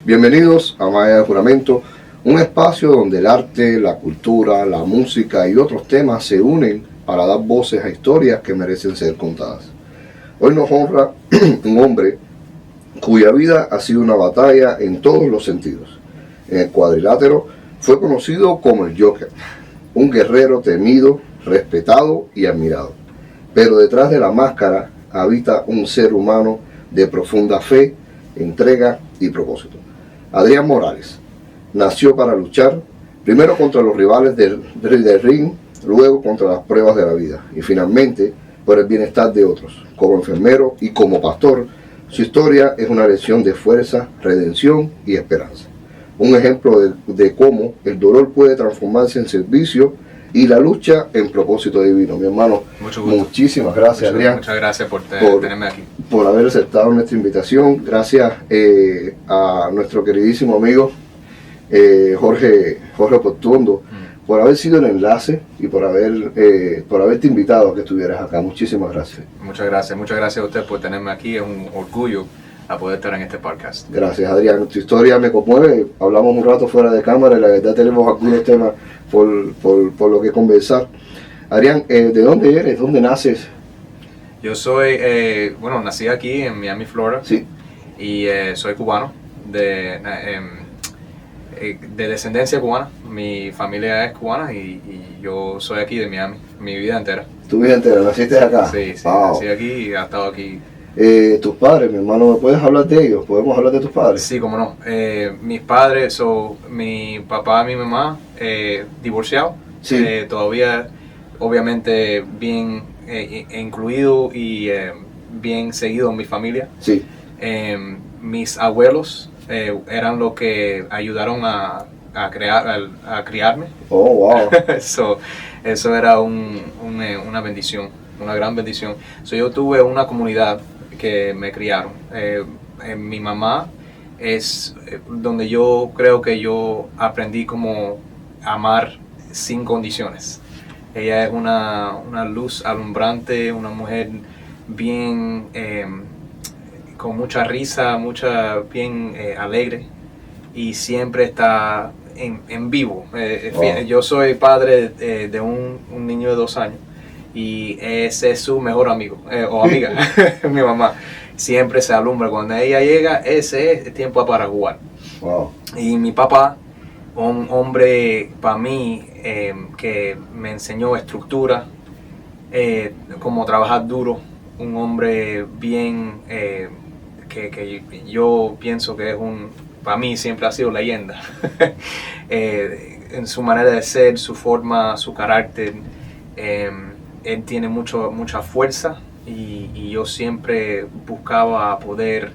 Bienvenidos a Maya de Juramento, un espacio donde el arte, la cultura, la música y otros temas se unen para dar voces a historias que merecen ser contadas. Hoy nos honra un hombre cuya vida ha sido una batalla en todos los sentidos. En el cuadrilátero fue conocido como el Joker, un guerrero temido, respetado y admirado. Pero detrás de la máscara habita un ser humano de profunda fe, entrega y propósito. Adrián Morales nació para luchar, primero contra los rivales del ring, luego contra las pruebas de la vida y finalmente por el bienestar de otros. Como enfermero y como pastor, su historia es una lección de fuerza, redención y esperanza. Un ejemplo de cómo el dolor puede transformarse en servicio y la lucha en propósito divino. Mi hermano, muchísimas gracias, Adrián. Muchas gracias por tenerme aquí. Por haber aceptado nuestra invitación. Gracias a nuestro queridísimo amigo Jorge Portuondo por haber sido el enlace y por haberte invitado a que estuvieras acá. Muchísimas gracias. Muchas gracias a usted por tenerme aquí. Es un orgullo a poder estar en este podcast. Gracias, Adrián. Tu historia me conmueve. Hablamos un rato fuera de cámara y la verdad tenemos algunos temas por lo que conversar. Adrián, ¿de dónde eres? ¿Dónde naces? Yo soy, nací aquí en Miami, Florida. Sí. Y soy cubano, de descendencia cubana. Mi familia es cubana y yo soy aquí de Miami, mi vida entera. ¿Tu vida entera? ¿Naciste acá? Sí, Wow. Nací aquí y he estado aquí. Tus padres, mi hermano, ¿me puedes hablar de ellos? ¿Podemos hablar de tus padres? Sí, cómo no. Mis padres, mi papá y mi mamá, divorciados. Sí. Todavía, obviamente, bien incluido y bien seguido en mi familia. Sí. Mis abuelos eran los que ayudaron a criarme. Oh, wow. Eso era una bendición, una gran bendición. Yo tuve una comunidad que me criaron. Mi mamá es donde yo creo que yo aprendí como amar sin condiciones. Ella es una luz alumbrante, una mujer bien con mucha risa, bien alegre y siempre está en vivo. Wow. Yo soy padre de un niño de 2 años. Y ese es su mejor amigo o amiga, mi mamá. Siempre se alumbra. Cuando ella llega, ese es el tiempo para jugar. Wow. Y mi papá, un hombre para mí que me enseñó estructura, cómo trabajar duro. Un hombre bien que yo pienso que es para mí siempre ha sido leyenda. En su manera de ser, su forma, su carácter. Él tiene mucha fuerza y yo siempre buscaba poder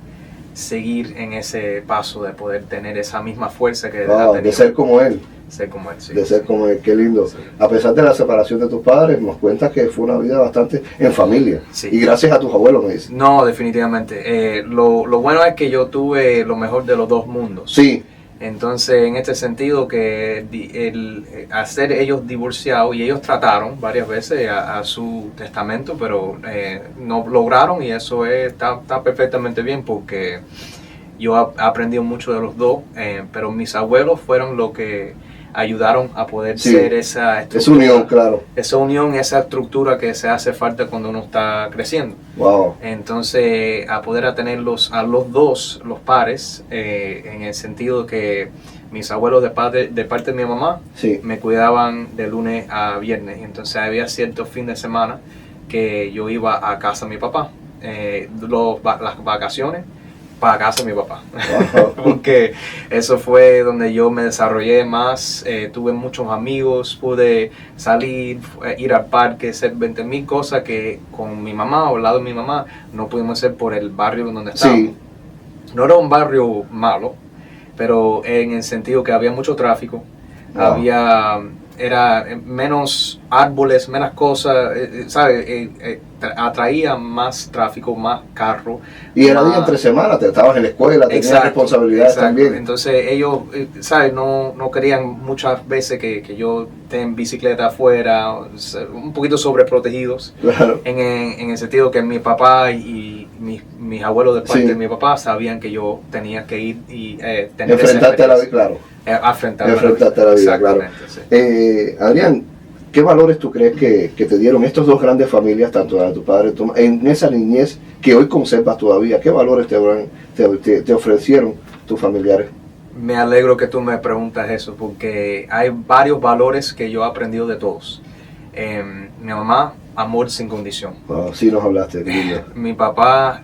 seguir en ese paso de poder tener esa misma fuerza que él ha tenido. De ser como él. Ser como él, sí. De ser como él, qué lindo. Sí. A pesar de la separación de tus padres, nos cuentas que fue una vida bastante en familia. Sí. Y gracias a tus abuelos, me dices. No, definitivamente. Lo bueno es que yo tuve lo mejor de los dos mundos. Sí. Entonces, en este sentido, que hacer ellos divorciados, y ellos trataron varias veces a su testamento, pero no lograron, y eso está perfectamente bien porque yo he aprendido mucho de los dos, pero mis abuelos fueron los que ayudaron a poder ser esa estructura. Esa unión, claro. Esa unión, esa estructura que se hace falta cuando uno está creciendo. Wow. Entonces, a poder tenerlos a los dos, los pares, en el sentido que mis abuelos de parte de mi mamá Sí. me cuidaban de lunes a viernes. Entonces, había ciertos fines de semana que yo iba a casa de mi papá. Las vacaciones para casa de mi papá. Wow. Porque eso fue donde yo me desarrollé más, tuve muchos amigos, pude salir, ir al parque, hacer 20,000 cosas que con mi mamá o al lado de mi mamá no pudimos hacer por el barrio donde estábamos. Sí. No era un barrio malo, pero en el sentido que había mucho tráfico, Wow. era menos árboles, menos cosas, ¿sabes? Atraía más tráfico, más carro. Y era día entre semana, te estabas en la escuela, tenías responsabilidades también. Entonces ellos, ¿sabes? No querían muchas veces que yo esté en bicicleta afuera, un poquito sobreprotegidos. Claro. En el sentido que mi papá y mis mis abuelos de parte Sí. de mi papá sabían que yo tenía que ir y tener esa Enfrentarte a la vida, experiencia. claro. Enfrentarte A la vida, claro. Exactamente, sí. Adrián, ¿qué valores tú crees que te dieron estas dos grandes familias, tanto la de tu padre y tu madre, en esa niñez que hoy conservas todavía? ¿Qué valores te ofrecieron tus familiares? Me alegro que tú me preguntas eso, porque hay varios valores que yo he aprendido de todos. Mi mamá, amor sin condición. Sí nos hablaste, qué lindo. Mi papá,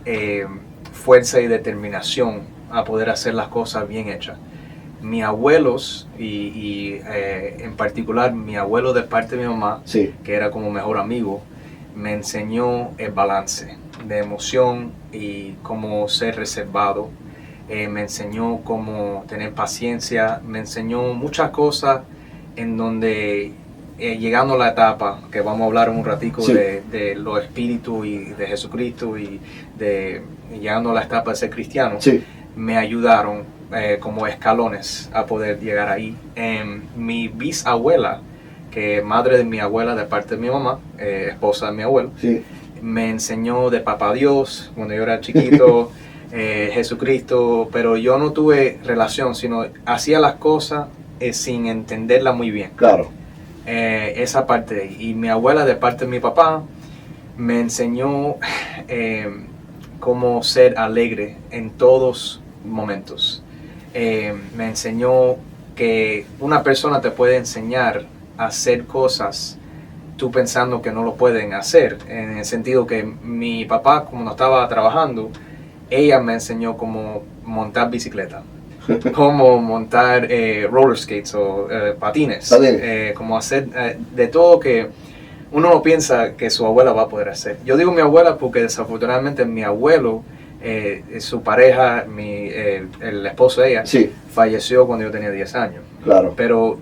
fuerza y determinación a poder hacer las cosas bien hechas. Mis abuelos, en particular mi abuelo de parte de mi mamá, Sí, que era como mejor amigo, me enseñó el balance de emoción y cómo ser reservado. Me enseñó cómo tener paciencia, me enseñó muchas cosas en donde llegando a la etapa, que vamos a hablar en un ratico Sí. de los espíritus y de Jesucristo y llegando a la etapa de ser cristiano, sí, me ayudaron como escalones a poder llegar ahí. Mi bisabuela, que madre de mi abuela de parte de mi mamá, esposa de mi abuelo, sí. me enseñó de Papá Dios cuando yo era chiquito, Jesucristo, pero yo no tuve relación, sino hacía las cosas sin entenderla muy bien. Claro, Esa parte. Y mi abuela de parte de mi papá me enseñó cómo ser alegre en todos momentos. Me enseñó que una persona te puede enseñar a hacer cosas tú pensando que no lo pueden hacer, en el sentido que mi papá, como no estaba trabajando, ella me enseñó cómo montar bicicleta, cómo montar roller skates o patines, cómo hacer de todo que uno no piensa que su abuela va a poder hacer. Yo digo mi abuela porque desafortunadamente mi abuelo, su pareja, el esposo de ella, sí, falleció cuando yo tenía 10 años. claro. Pero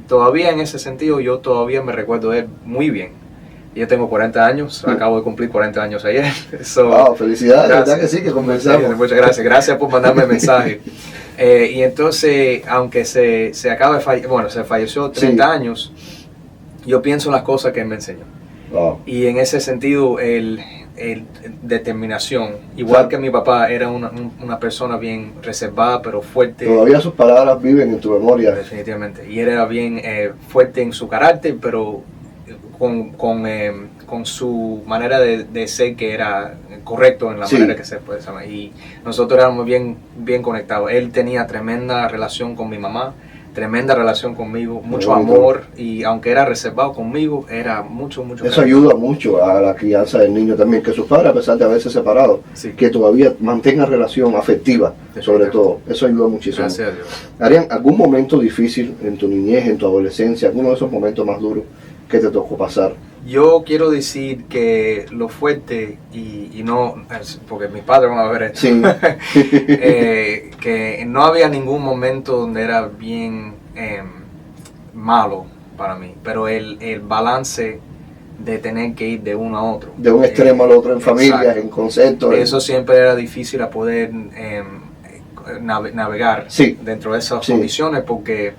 todavía en ese sentido yo todavía me recuerdo de él muy bien. Yo tengo 40 años, acabo de cumplir 40 años ayer. So, Wow, felicidades, gracias. ¿verdad que sí? Que conversamos. Muchas gracias, gracias por mandarme mensaje. Y entonces, aunque se acaba de se falleció 30 Sí. años, yo pienso en las cosas que él me enseñó. Wow. Y en ese sentido, el determinación, igual Claro. que mi papá era una persona bien reservada, pero fuerte. Todavía sus palabras viven en tu memoria. Definitivamente. Y él era bien fuerte en su carácter, pero con su manera de ser que era correcto en la Sí. manera que se puede saber. Y nosotros éramos bien conectados. Él tenía tremenda relación con mi mamá, tremenda relación conmigo, mucho bonito. amor, y aunque era reservado conmigo, era mucho Eso ayuda mucho a la crianza del niño también, que sus padres, a pesar de haberse separado, Sí. que todavía mantengan relación afectiva, sobre todo. Eso ayuda muchísimo. Gracias a Dios. Arián, ¿algún momento difícil en tu niñez, en tu adolescencia, alguno de esos momentos más duros que te tocó pasar? Yo quiero decir que lo fuerte, y no, porque mis padres van a ver esto, Sí. que no había ningún momento donde era bien malo para mí, pero el balance de tener que ir de uno a otro. De un extremo al otro en familias, Exacto. en conceptos. Eso siempre era difícil a poder navegar Sí. dentro de esas Sí. condiciones, porque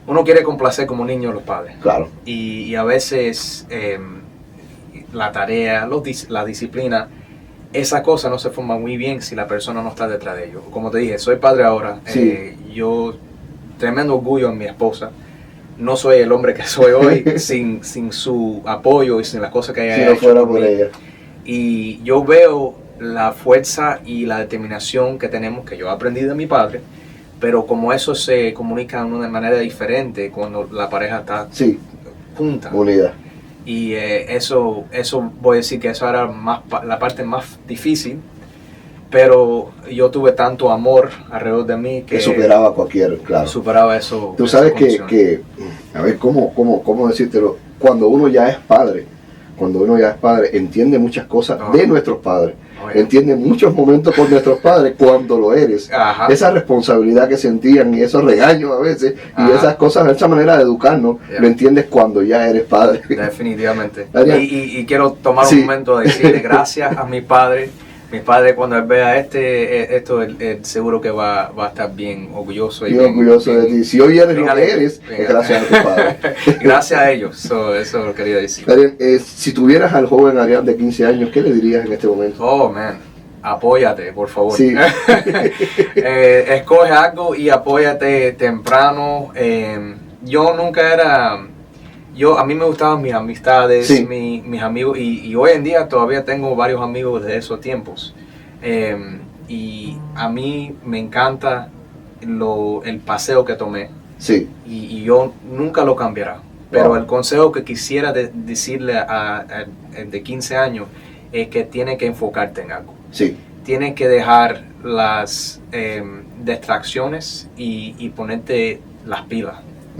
uno quiere complacer como niño a los padres. Claro, Y a veces la tarea, la disciplina, esa cosa no se forma muy bien si la persona no está detrás de ello. Como te dije, soy padre ahora. Sí. Yo, tremendo orgullo en mi esposa. No soy el hombre que soy hoy sin su apoyo y sin las cosas que ella si ha no hecho fuera por por mí. ella. Y yo veo la fuerza y la determinación que tenemos, que yo aprendí de mi padre, pero como eso se comunica de una manera diferente cuando la pareja está Sí, junta. unida. Y eso voy a decir que eso era la parte más difícil, pero yo tuve tanto amor alrededor de mí Que superaba cualquier, claro. superaba eso. Tú esas sabes condiciones. que, a ver, ¿cómo decírtelo? Cuando uno ya es padre, entiende muchas cosas Ah. de nuestros padres. Oye. Entiende muchos momentos con nuestros padres cuando lo eres. Ajá. Esa responsabilidad que sentían y esos regaños a veces y Ajá. esas cosas, esa manera de educarnos, Yeah. lo entiendes cuando ya eres padre. Definitivamente. Adrián. Y quiero tomar Sí. un momento de decirle gracias a mi padre. Mi padre, cuando él vea esto, él seguro que va a estar bien orgulloso. Y orgulloso de ti. Si hoy eres bien lo que alegre. eres, es gracias a tu padre. Gracias a ellos. Eso lo quería decir. Adrián, si tuvieras al joven Adrián de 15 años, ¿qué le dirías en este momento? Oh, man. apóyate, por favor. Sí. Escoge algo y apóyate temprano. Yo nunca era... a mí me gustaban mis amistades, Sí. mis amigos, y hoy en día todavía tengo varios amigos de esos tiempos. Y a mí me encanta el paseo que tomé, Sí. y yo nunca lo cambiará. Pero Wow. el consejo que quisiera decirle a de 15 años es que tiene que enfocarte en algo. Sí. Tienes que dejar las distracciones y ponerte las pilas,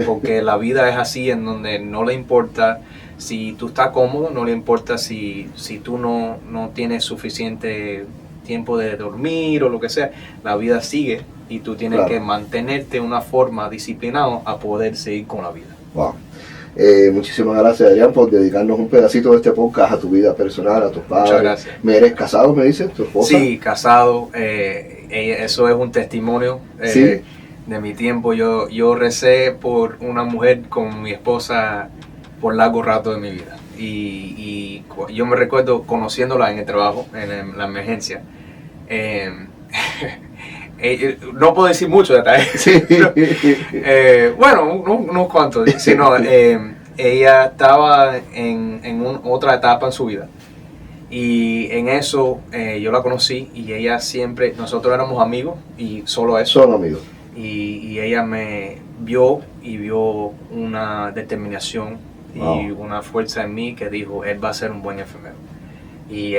porque la vida es así, en donde no le importa si tú estás cómodo, no le importa si tú no tienes suficiente tiempo de dormir o lo que sea. La vida sigue y tú tienes Claro. que mantenerte de una forma disciplinada a poder seguir con la vida. Wow. Muchísimas gracias, Adrián, por dedicarnos un pedacito de este podcast a tu vida personal, a tus padres. Muchas gracias. ¿Me eres casado, me dices, tu esposa? Sí, casado. Eso es un testimonio Sí. de mi tiempo. Yo recé por una mujer con mi esposa por largo rato de mi vida. Y yo me recuerdo conociéndola en el trabajo, en la emergencia. No puedo decir mucho detalle. Sí. Bueno, unos cuantos. Sino, ella estaba en otra etapa en su vida. Y en eso yo la conocí y ella siempre, nosotros éramos amigos y solo eso. Son amigos. Y ella me vio y vio una determinación y Wow. una fuerza en mí que dijo, él va a ser un buen enfermero. Y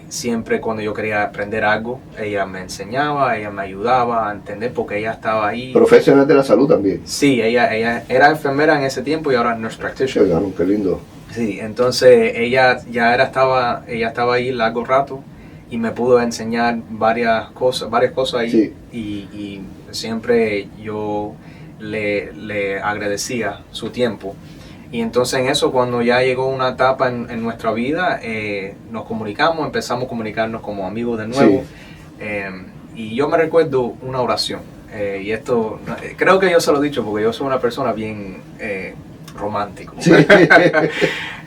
siempre cuando yo quería aprender algo, ella me enseñaba, ella me ayudaba a entender porque ella estaba ahí. Profesional de la salud también. Sí, ella era enfermera en ese tiempo y ahora es nurse practitioner. Oigan, qué lindo. Sí, entonces ella estaba ahí largo rato y me pudo enseñar varias cosas ahí. Sí. Y siempre yo le agradecía su tiempo. Y entonces en eso, cuando ya llegó una etapa en nuestra vida, nos comunicamos, empezamos a comunicarnos como amigos de nuevo. Y yo me recuerdo una oración. Y esto, creo que yo se lo he dicho porque yo soy una persona bien romántico. Sí.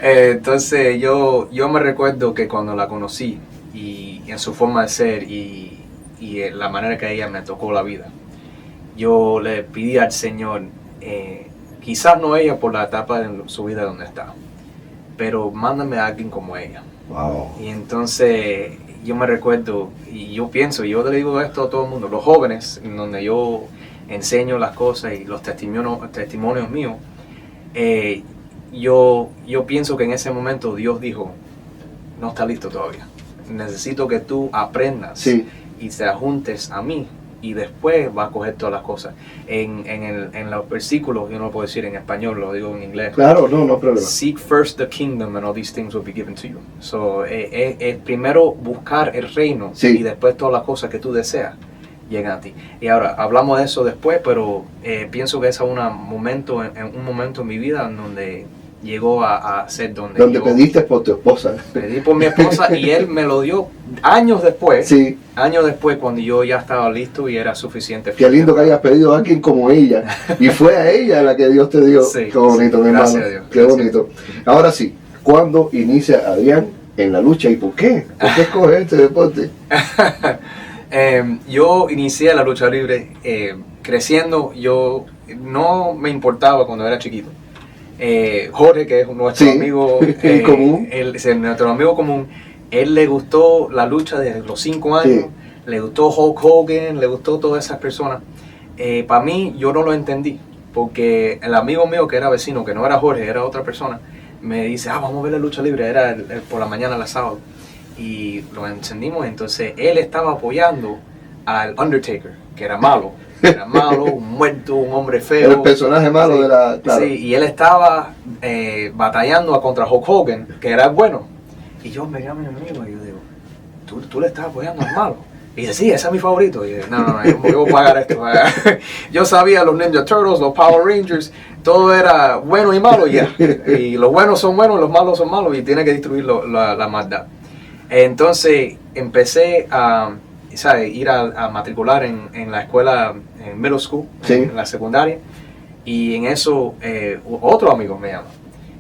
Entonces yo me recuerdo que cuando la conocí y en su forma de ser y la manera que ella me tocó la vida, yo le pedí al Señor, quizás no ella por la etapa de su vida donde está, pero mándame a alguien como ella. Wow. Y entonces yo me recuerdo, y yo pienso, yo le digo esto a todo el mundo, los jóvenes, en donde yo enseño las cosas y los testimonios míos, yo pienso que en ese momento Dios dijo, no está listo todavía, necesito que tú aprendas Sí. y te ajuntes a mí y después va a coger todas las cosas. En los versículos, yo no lo puedo decir en español, lo digo en inglés. Claro, no hay problema. Seek first the kingdom and all these things will be given to you. So, primero buscar el reino, Sí. y después todas las cosas que tú deseas llegan a ti. Y ahora, hablamos de eso después, pero pienso que ese es un momento en mi vida en donde llegó a ser donde yo pediste por tu esposa. pedí por mi esposa y él me lo dio años después. Sí. Años después, cuando yo ya estaba listo y era suficiente. Qué lindo que hayas pedido a alguien como ella. Y fue a ella la que Dios te dio. Sí, Qué bonito, sí. mi Gracias hermano. a Dios. Qué Gracias. bonito. Ahora sí, ¿cuándo inicia Adrián en la lucha y por qué? ¿Por qué escoges este deporte? Yo inicié la lucha libre creciendo. Yo no me importaba cuando era chiquito. Jorge, que es nuestro Sí, amigo común. nuestro amigo común, él le gustó la lucha desde los 5 años. Sí. Le gustó Hulk Hogan, le gustó todas esas personas. Para mí, yo no lo entendí, porque el amigo mío que era vecino, que no era Jorge, era otra persona, me dice, vamos a ver la lucha libre, era por la mañana, el sábado. Y lo encendimos, entonces él estaba apoyando al Undertaker, que era malo. Era malo, un muerto, un hombre feo. Era el personaje malo Sí, de la... Claro. sí, y él estaba batallando contra Hulk Hogan, que era bueno. Y yo me llamo a mi amigo y yo digo, ¿tú le estás apoyando al malo? Y dice, sí, ese es mi favorito. Y yo, no, yo voy a pagar esto. Yo sabía los Ninja Turtles, los Power Rangers, todo era bueno y malo ya. Y los buenos son buenos, los malos son malos y tiene que destruir la maldad. Entonces empecé a ir a matricular en la escuela, en middle school, Sí. en la secundaria. Y en eso otro amigo me llama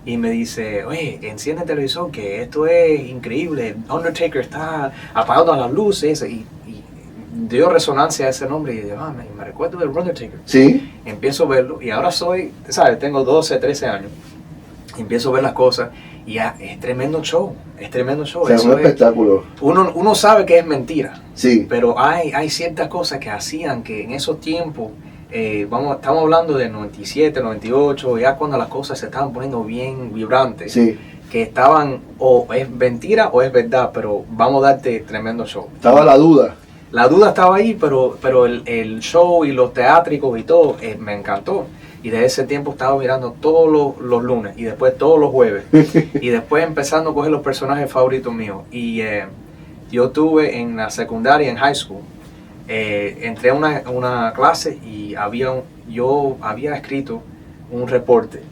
y me dice, oye, enciende el televisor, que esto es increíble, Undertaker está apagando las luces, y dio resonancia a ese nombre, y digo, me recuerdo del Undertaker. Sí. Empiezo a verlo, y ahora ¿sabes? Tengo 12, 13 años, empiezo a ver las cosas, y ya, es tremendo show. O sea, es un espectáculo. Uno sabe que es mentira, sí, pero hay ciertas cosas que hacían que en esos tiempos, estamos hablando de 97, 98, ya cuando las cosas se estaban poniendo bien vibrantes, sí. que estaban, o es mentira o es verdad, pero vamos a darte tremendo show. Estaba la duda. La duda estaba ahí, pero el show y los teátricos y todo, me encantó. Y desde ese tiempo estaba mirando todos los lunes y después todos los jueves. Y después empezando a coger los personajes favoritos míos. Y yo tuve en la secundaria, en high school, entré a una clase y yo había escrito un reporte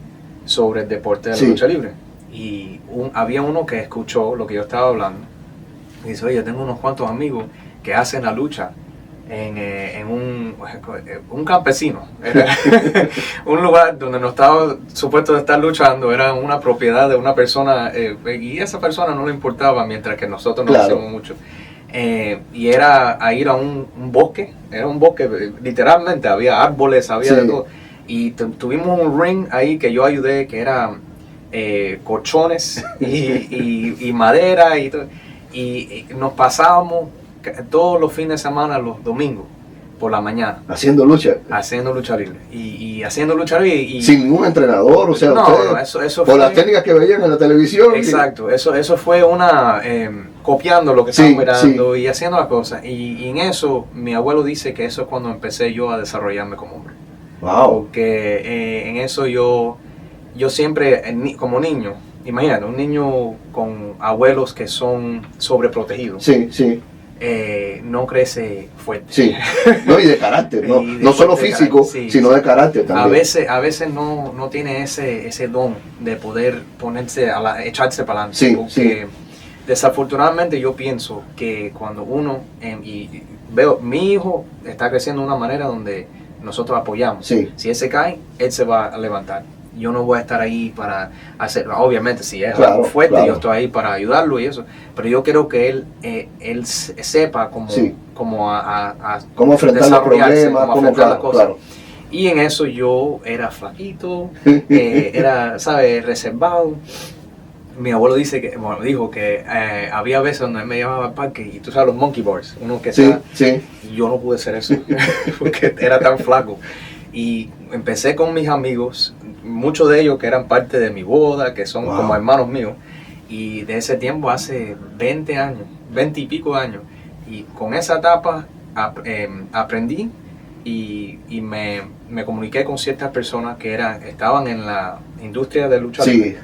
sobre el deporte de la lucha libre. Y había uno que escuchó lo que yo estaba hablando. Y dice, oye, yo tengo unos cuantos amigos que hacen la lucha en un campesino. Era un lugar donde no estaba supuesto de estar luchando, era una propiedad de una persona, y a esa persona no le importaba, mientras que nosotros nos hacíamos mucho. Y era a ir a un bosque, era un bosque, literalmente, había árboles, había de todo. Y tuvimos un ring ahí que yo ayudé, que era colchones y madera y todo. Y nos pasábamos todos los fines de semana, los domingos, por la mañana. Haciendo lucha. Haciendo lucha libre. Y haciendo lucha libre. Y sin ningún entrenador, o sea, no, eso por fue, las técnicas que veían en la televisión. Exacto, eso fue copiando lo que estaban mirando y haciendo las cosas. Y en eso, mi abuelo dice que eso es cuando empecé yo a desarrollarme como hombre. Wow. Porque en eso yo siempre, como niño, imagínate, un niño con abuelos que son sobreprotegidos. Sí. No crece fuerte. Sí, no, y de carácter, no solo físico, sino de carácter también. A veces no tiene ese don de poder echarse para adelante. Sí, porque desafortunadamente yo pienso que cuando uno, y veo, mi hijo está creciendo de una manera donde nosotros apoyamos. Sí. Si él se cae, él se va a levantar. Yo no voy a estar ahí para hacerlo. Obviamente, si es algo fuerte, yo estoy ahí para ayudarlo y eso. Pero yo quiero que él sepa cómo enfrentar los problemas, cómo enfrentar las cosas. Claro. Y en eso yo era flaquito, era, ¿sabes?, reservado. Mi abuelo dijo que había veces donde él me llevaba al parque y tú sabes los monkey bars, uno que y yo no pude hacer eso porque era tan flaco. Y empecé con mis amigos, muchos de ellos que eran parte de mi boda, que son como hermanos míos, y de ese tiempo hace 20 y pico años, y con esa etapa aprendí y me comuniqué con ciertas personas que estaban en la industria de lucha libre.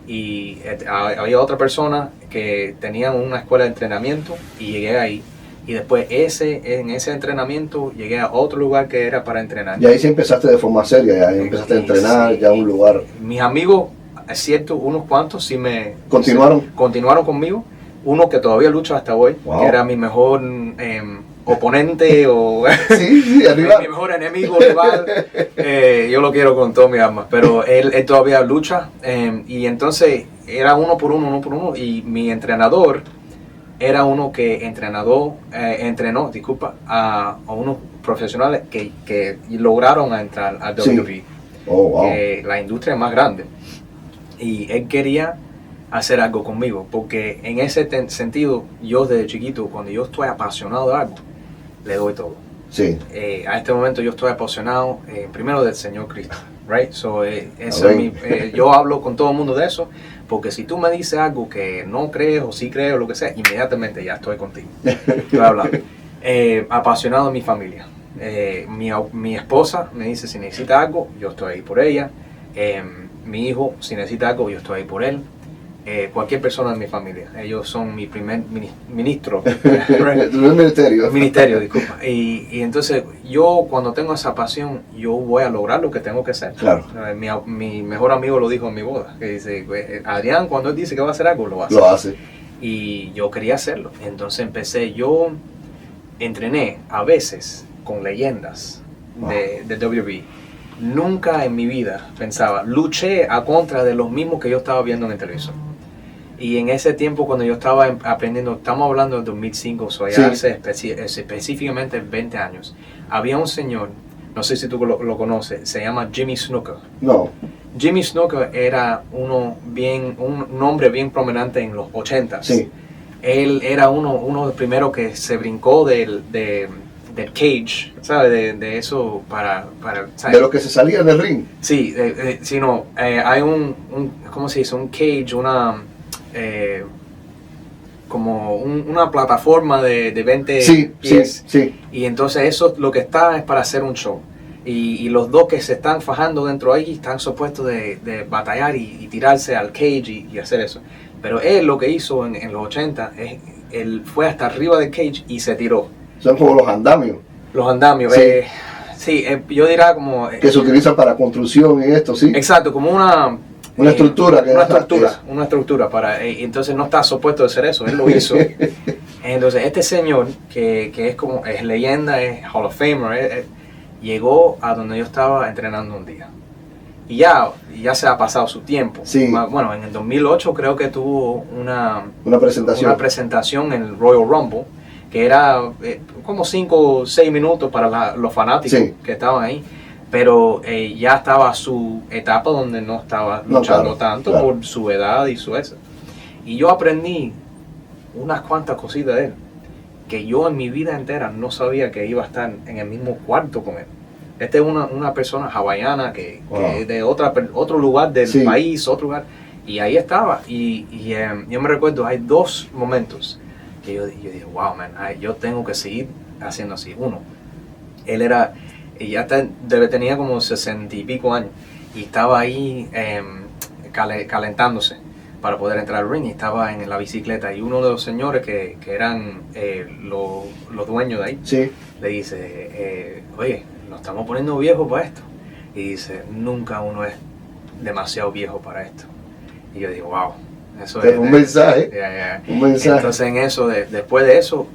Y había otra persona que tenía una escuela de entrenamiento y llegué ahí. Y después en ese entrenamiento llegué a otro lugar que era para entrenar. Y ahí sí empezaste de forma seria, ya empezaste a entrenar, ya un lugar. Mis amigos, es cierto, unos cuantos sí continuaron conmigo. Uno que todavía lucha hasta hoy, que era mi mejor oponente o arriba. mi mejor enemigo, rival. Yo lo quiero con todo mi alma, pero él todavía lucha. Y entonces era uno por uno. Y mi entrenador era uno que entrenó a unos profesionales que lograron entrar al WWE. La industria es más grande. Y él quería hacer algo conmigo, porque en ese sentido, yo desde chiquito, cuando yo estoy apasionado de algo, le doy todo. Sí. A este momento yo estoy apasionado primero del Señor Cristo, right? Yo hablo con todo el mundo de eso, porque si tú me dices algo que no crees o sí crees o lo que sea, inmediatamente ya estoy contigo. Estoy hablando. Apasionado de mi familia. Mi esposa me dice si necesita algo, yo estoy ahí por ella. Mi hijo, si necesita algo, yo estoy ahí por él. Cualquier persona de mi familia. Ellos son mi primer ministro. Ministerio, disculpa. Y entonces yo cuando tengo esa pasión, yo voy a lograr lo que tengo que hacer. Claro. Mi mejor amigo lo dijo en mi boda, que dice, Adrián, cuando él dice que va a hacer algo, lo hace. Lo hace. Y yo quería hacerlo. Entonces yo entrené a veces con leyendas de WWE. nunca en mi vida pensaba, luché a contra de los mismos que yo estaba viendo en el televisor. Y en ese tiempo, cuando yo estaba aprendiendo, estamos hablando de 2005, o sea, hace específicamente 20 años, había un señor, no sé si tú lo conoces, se llama Jimmy Snuka. No. Jimmy Snuka era un hombre bien prominente en los 80s. Sí. Él era uno de los primeros que se brincó del cage, ¿sabes? De eso para ¿sabes? De lo que se salía del ring. Sí, hay ¿cómo se dice? Un cage, como una plataforma de 20 pies. Sí. Y entonces eso lo que está es para hacer un show. Y los dos que se están fajando dentro ahí están supuestos de batallar y tirarse al cage y hacer eso. Pero él lo que hizo en los 80, él fue hasta arriba del cage y se tiró. Son como los andamios. Los andamios, sí. Yo diría como... que se utilizan para construcción y esto, ¿sí? Exacto, como una estructura. Una estructura para... entonces no está supuesto de hacer eso, él lo hizo. Entonces este señor, que es leyenda, es Hall of Famer, llegó a donde yo estaba entrenando un día. Y ya se ha pasado su tiempo. Sí. Bueno, en el 2008 creo que tuvo una presentación en el Royal Rumble, que era como 5 o 6 minutos para los fanáticos que estaban ahí. Pero ya estaba su etapa donde no estaba luchando tanto por su edad y su eso. Y yo aprendí unas cuantas cositas de él, que yo en mi vida entera no sabía que iba a estar en el mismo cuarto con él. Esta es una persona hawaiana que es de otro lugar del país, otro lugar. Y ahí estaba. Y yo me recuerdo, hay 2 momentos que yo dije, wow, man, yo tengo que seguir haciendo así. Uno, él tenía como 60 y pico años y estaba ahí calentándose para poder entrar al ring, y estaba en la bicicleta, y uno de los señores que eran los dueños de ahí le dice, oye, nos estamos poniendo viejos para esto. Y dice, nunca uno es demasiado viejo para esto. Y yo digo, wow, eso es un mensaje. Un mensaje. Entonces después de eso,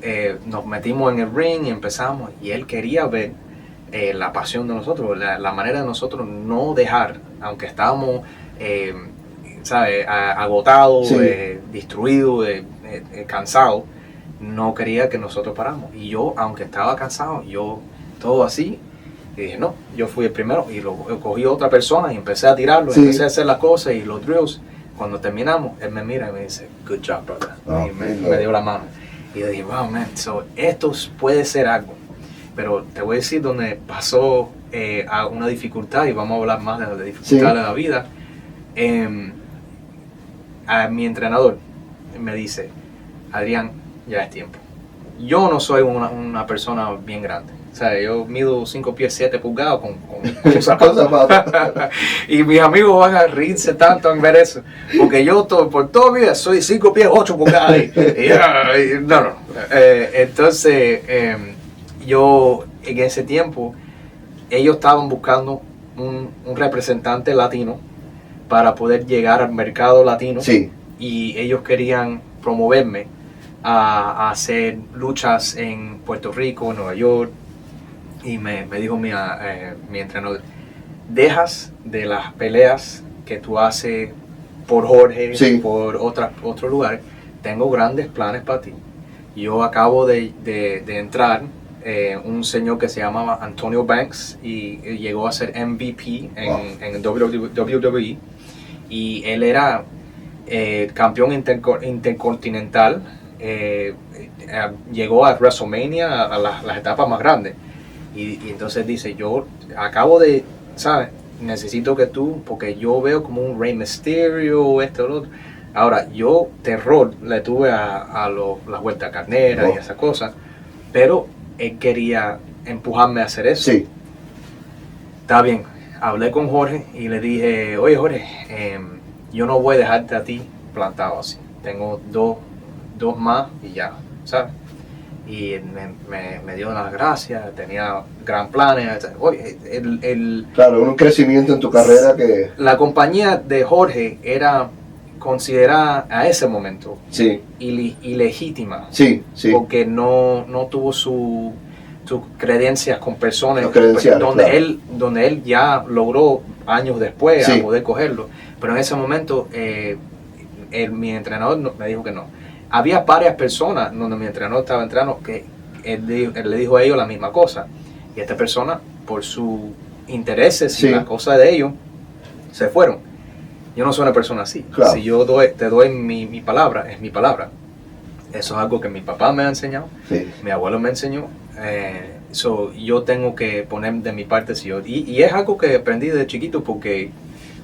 nos metimos en el ring y empezamos, y él quería ver la pasión de nosotros, la manera de nosotros no dejar, aunque estábamos agotados, destruidos, cansados, no quería que nosotros paramos. Y yo, aunque estaba cansado, todo así, y dije, no, yo fui el primero, y cogí a otra persona y empecé a tirarlo, empecé a hacer las cosas y los drills. Cuando terminamos, él me mira y me dice, good job, brother. Y me dio la mano. Y yo dije, wow, man, esto puede ser algo. Pero te voy a decir donde pasó a una dificultad, y vamos a hablar más de la dificultad de la vida. A mi entrenador me dice, Adrián, ya es tiempo. Yo no soy una persona bien grande. O sea, yo mido 5 pies 7 pulgadas con zapatos. Y mis amigos van a reírse tanto en ver eso. Porque yo por toda mi vida soy 5 pies 8 pulgadas. No. Entonces, yo en ese tiempo, ellos estaban buscando un representante latino para poder llegar al mercado latino. Y ellos querían promoverme a hacer luchas en Puerto Rico, Nueva York. Y me dijo mi entrenador, dejas de las peleas que tú haces por Jorge, por otros lugares, tengo grandes planes para ti. Yo acabo de entrar, un señor que se llamaba Antonio Banks, y llegó a ser MVP en WWE, y él era campeón intercontinental, llegó a WrestleMania, a las etapas más grandes. Y entonces dice, yo acabo de, ¿sabes? Necesito que tú, porque yo veo como un Rey Mysterio, esto, lo otro. Ahora, yo terror le tuve a las vueltas carneras y esas cosas, pero él quería empujarme a hacer eso. Está bien, hablé con Jorge y le dije, oye Jorge, yo no voy a dejarte a ti plantado así. Tengo dos más y ya, ¿sabes? Y me dio las gracias, tenía gran planes. Oye, claro, un crecimiento en tu carrera que... La compañía de Jorge era considerada a ese momento ilegítima. Porque no tuvo tus credencias con personas claro. donde él ya logró años después Sí. a poder cogerlo. Pero en ese momento mi entrenador me dijo que no. Había varias personas donde mi entrenador estaba entrando que él le dijo a ellos la misma cosa. Y esta persona, por sus intereses Sí. y las cosas de ellos, se fueron. Yo no soy una persona así. Claro. Si yo te doy mi palabra, es mi palabra. Eso es algo que mi papá me ha enseñado, Sí. mi abuelo me enseñó. Yo tengo que poner de mi parte. Y es algo que aprendí de chiquito porque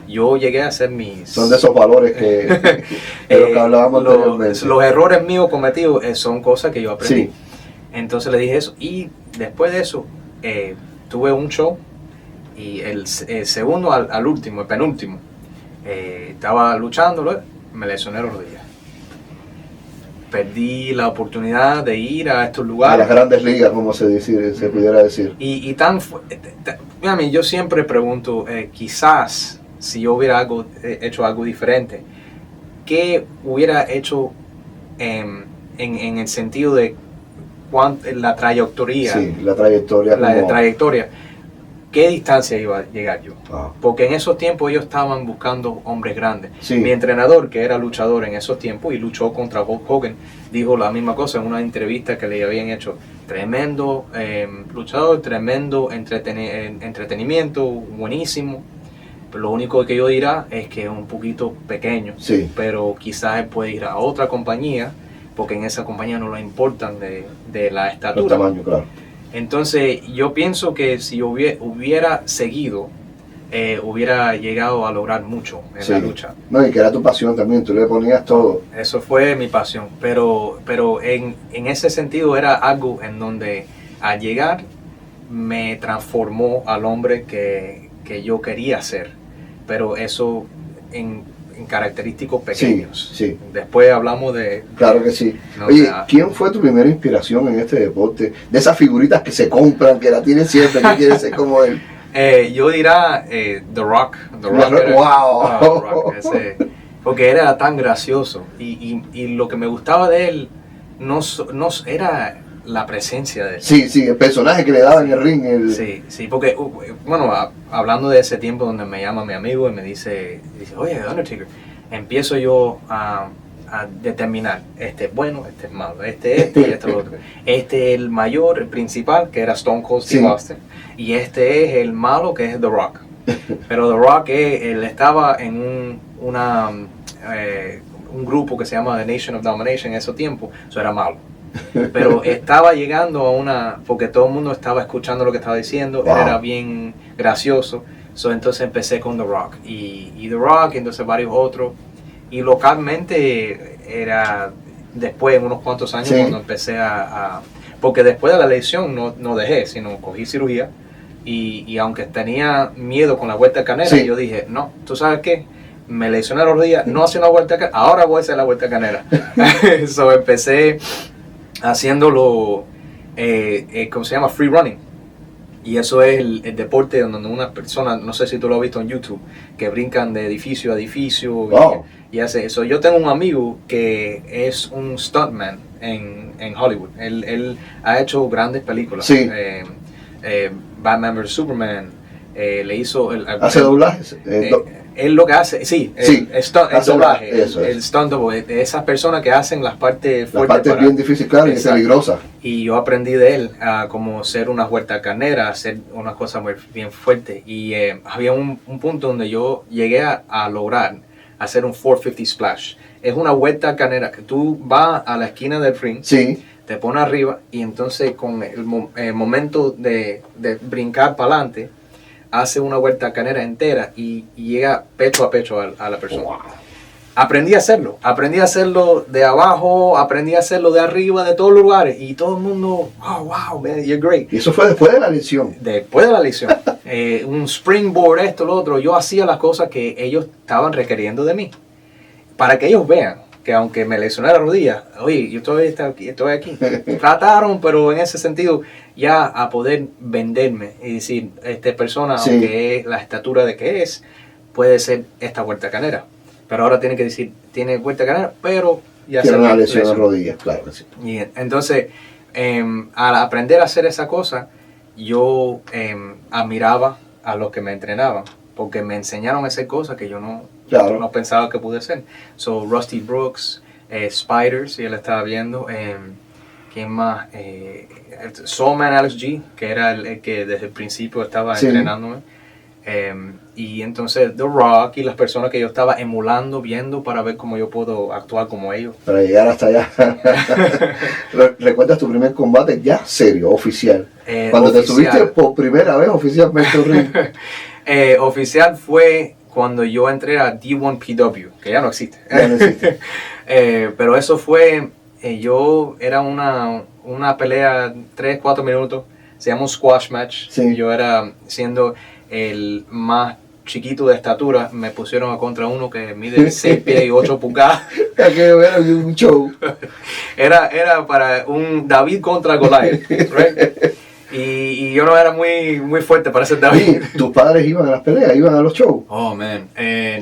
yo llegué a hacer mis... Son de esos valores que, de lo que hablábamos anteriormente. Los errores míos cometidos son cosas que yo aprendí. Sí. Entonces le dije eso. Y después de eso, tuve un show. Y el segundo al último, el penúltimo, estaba luchando, me lesioné la rodilla. Perdí la oportunidad de ir a estos A lugares. las grandes ligas, como se pudiera decir. Y yo siempre pregunto, quizás si yo hubiera hecho algo diferente, ¿qué hubiera hecho en el sentido de la trayectoria? Sí, la trayectoria. La trayectoria. ¿Qué distancia iba a llegar yo? Ah. Porque en esos tiempos ellos estaban buscando hombres grandes. Sí. Mi entrenador, que era luchador en esos tiempos y luchó contra Hulk Hogan, dijo la misma cosa en una entrevista que le habían hecho. Tremendo luchador, tremendo entretenimiento, buenísimo. Pero lo único que yo dirá es que es un poquito pequeño. Sí. Pero quizás él puede ir a otra compañía, porque en esa compañía no le importan de la El estatura. tamaño, claro. Entonces yo pienso que si hubiera seguido, hubiera llegado a lograr mucho en la lucha. No, y que era tu pasión también, tú le ponías todo. Eso fue mi pasión, pero en ese sentido era algo en donde al llegar me transformó al hombre que yo quería ser, pero eso en característicos pequeños. Sí. Después hablamos de... Claro que sí. No, Oye, o sea, ¿quién fue tu primera inspiración en este deporte? De esas figuritas que se compran, que la tienes siempre, que quieres ser como él. Yo dirá The Rock. Wow. Rock, porque era tan gracioso y lo que me gustaba de él no era la presencia de él. Sí, el personaje que le daba en el ring. Sí, porque, bueno, hablando de ese tiempo donde me llama mi amigo y me dice, oye, Undertaker, empiezo yo a determinar, este es bueno, este es malo, este y este lo otro. Este es el mayor, el principal, que era Stone Cold Steve Austin, y este es el malo, que es The Rock. Pero The Rock, él estaba en un grupo que se llama The Nation of Domination en ese tiempo, eso era malo. Pero estaba llegando porque todo el mundo estaba escuchando lo que estaba diciendo, Wow. Él era bien gracioso, entonces empecé con The Rock, y The Rock, entonces varios otros, y localmente era después, en unos cuantos años, cuando empecé porque después de la lesión no dejé, sino cogí cirugía, y aunque tenía miedo con la vuelta de canera, yo dije, no, ¿tú sabes qué? Me lesioné los días, no hacía una vuelta de canera, ahora voy a hacer la vuelta de canera. Empecé haciéndolo, ¿cómo se llama? Free running. Y eso es el deporte donde una persona, no sé si tú lo has visto en YouTube, que brincan de edificio a edificio. Wow. Y hace eso. Yo tengo un amigo que es un stuntman en Hollywood. Él ha hecho grandes películas. Sí. Batman vs Superman. Le hizo... ¿Hace doblajes? Él lo que hace, el doblaje, el stunt double, esas personas que hacen las partes fuertes. Las partes bien difíciles, claro, y peligrosas. Y yo aprendí de él a como hacer una vuelta carnera, hacer una cosa muy bien fuerte. Y había un punto donde yo llegué a lograr hacer un 450 splash. Es una vuelta carnera que tú vas a la esquina del ring, te pones arriba y entonces con el momento de brincar para adelante, hace una vuelta canera entera y llega pecho a pecho a la persona. Wow. Aprendí a hacerlo de abajo, aprendí a hacerlo de arriba, de todos los lugares, y todo el mundo, wow, man, you're great. Y eso fue después de la lesión. Después de la lesión. Un springboard, esto, lo otro, yo hacía las cosas que ellos estaban requiriendo de mí, para que ellos vean que aunque me lesioné la rodilla, oye, yo estoy aquí. Trataron, pero en ese sentido, ya a poder venderme y decir, esta persona, aunque es la estatura de que es, puede ser esta vuelta canera. Pero ahora tiene que decir, tiene vuelta canera, pero ya tiene una lesión de rodillas, claro. Sí. Y entonces, al aprender a hacer esa cosa, yo admiraba a los que me entrenaban, porque me enseñaron a hacer cosas que yo no pensaba que pude hacer. So, Rusty Brooks, Spider, si él estaba viendo, ¿quién más? Soul Man Alex G, que era el que desde el principio estaba entrenándome. Y entonces The Rock y las personas que yo estaba emulando, viendo para ver cómo yo puedo actuar como ellos. Para llegar hasta allá. ¿Recuerdas tu primer combate ya serio, oficial? Cuando oficial. Te subiste por primera vez oficialmente al ring. Oficial fue cuando yo entré a D1PW, que ya no existe. Ya no existe. Pero eso fue, era una pelea 3-4 minutos, se llama un squash match. Sí. Yo era siendo el más chiquito de estatura, me pusieron a contra uno que mide 6 pies y 8 pulgadas. Aquello era un show. Era para un David contra Goliath, right? Y yo no era muy fuerte para ser David. ¿Tus padres iban a las peleas? ¿Iban a los shows? Oh, man,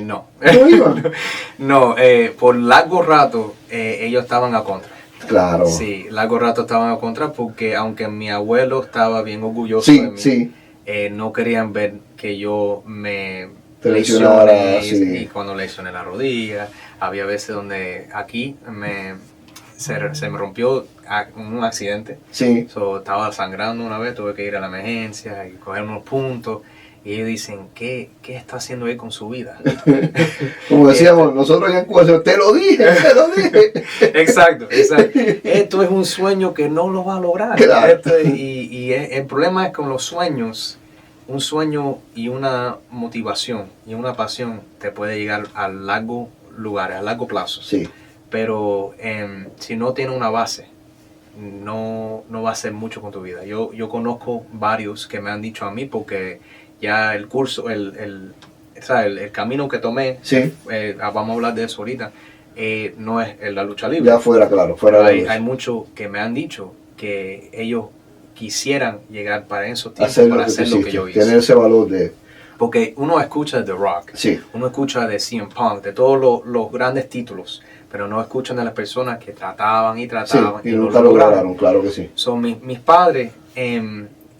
no. ¿No iban? No, por largo rato ellos estaban a contra. Claro. Sí, largo rato estaban a contra porque aunque mi abuelo estaba bien orgulloso de mí, no querían ver que yo me lesioné y cuando lesioné la rodilla, había veces donde aquí se me rompió un accidente. Sí. Estaba sangrando una vez, tuve que ir a la emergencia y coger unos puntos. Y ellos dicen, ¿qué está haciendo él con su vida? Como decíamos, nosotros ya en Cuba, te lo dije. Exacto. Esto es un sueño que no lo va a lograr. Claro. Y el problema es con los sueños. Un sueño y una motivación y una pasión te puede llegar a largo lugares, a largo plazo. Sí. Pero si no tiene una base, no va a hacer mucho con tu vida. Yo conozco varios que me han dicho a mí porque ya el curso, el camino que tomé, vamos a hablar de eso ahorita, no es la lucha libre. Ya fuera hay muchos que me han dicho que ellos quisieran llegar para esos tiempos, para hacer lo que yo hice. Tener ese valor de... Porque uno escucha de The Rock, uno escucha de CM Punk, de todos los grandes títulos, pero no escuchan de las personas que trataban y nunca lo lograron, claro que sí. Son mis padres,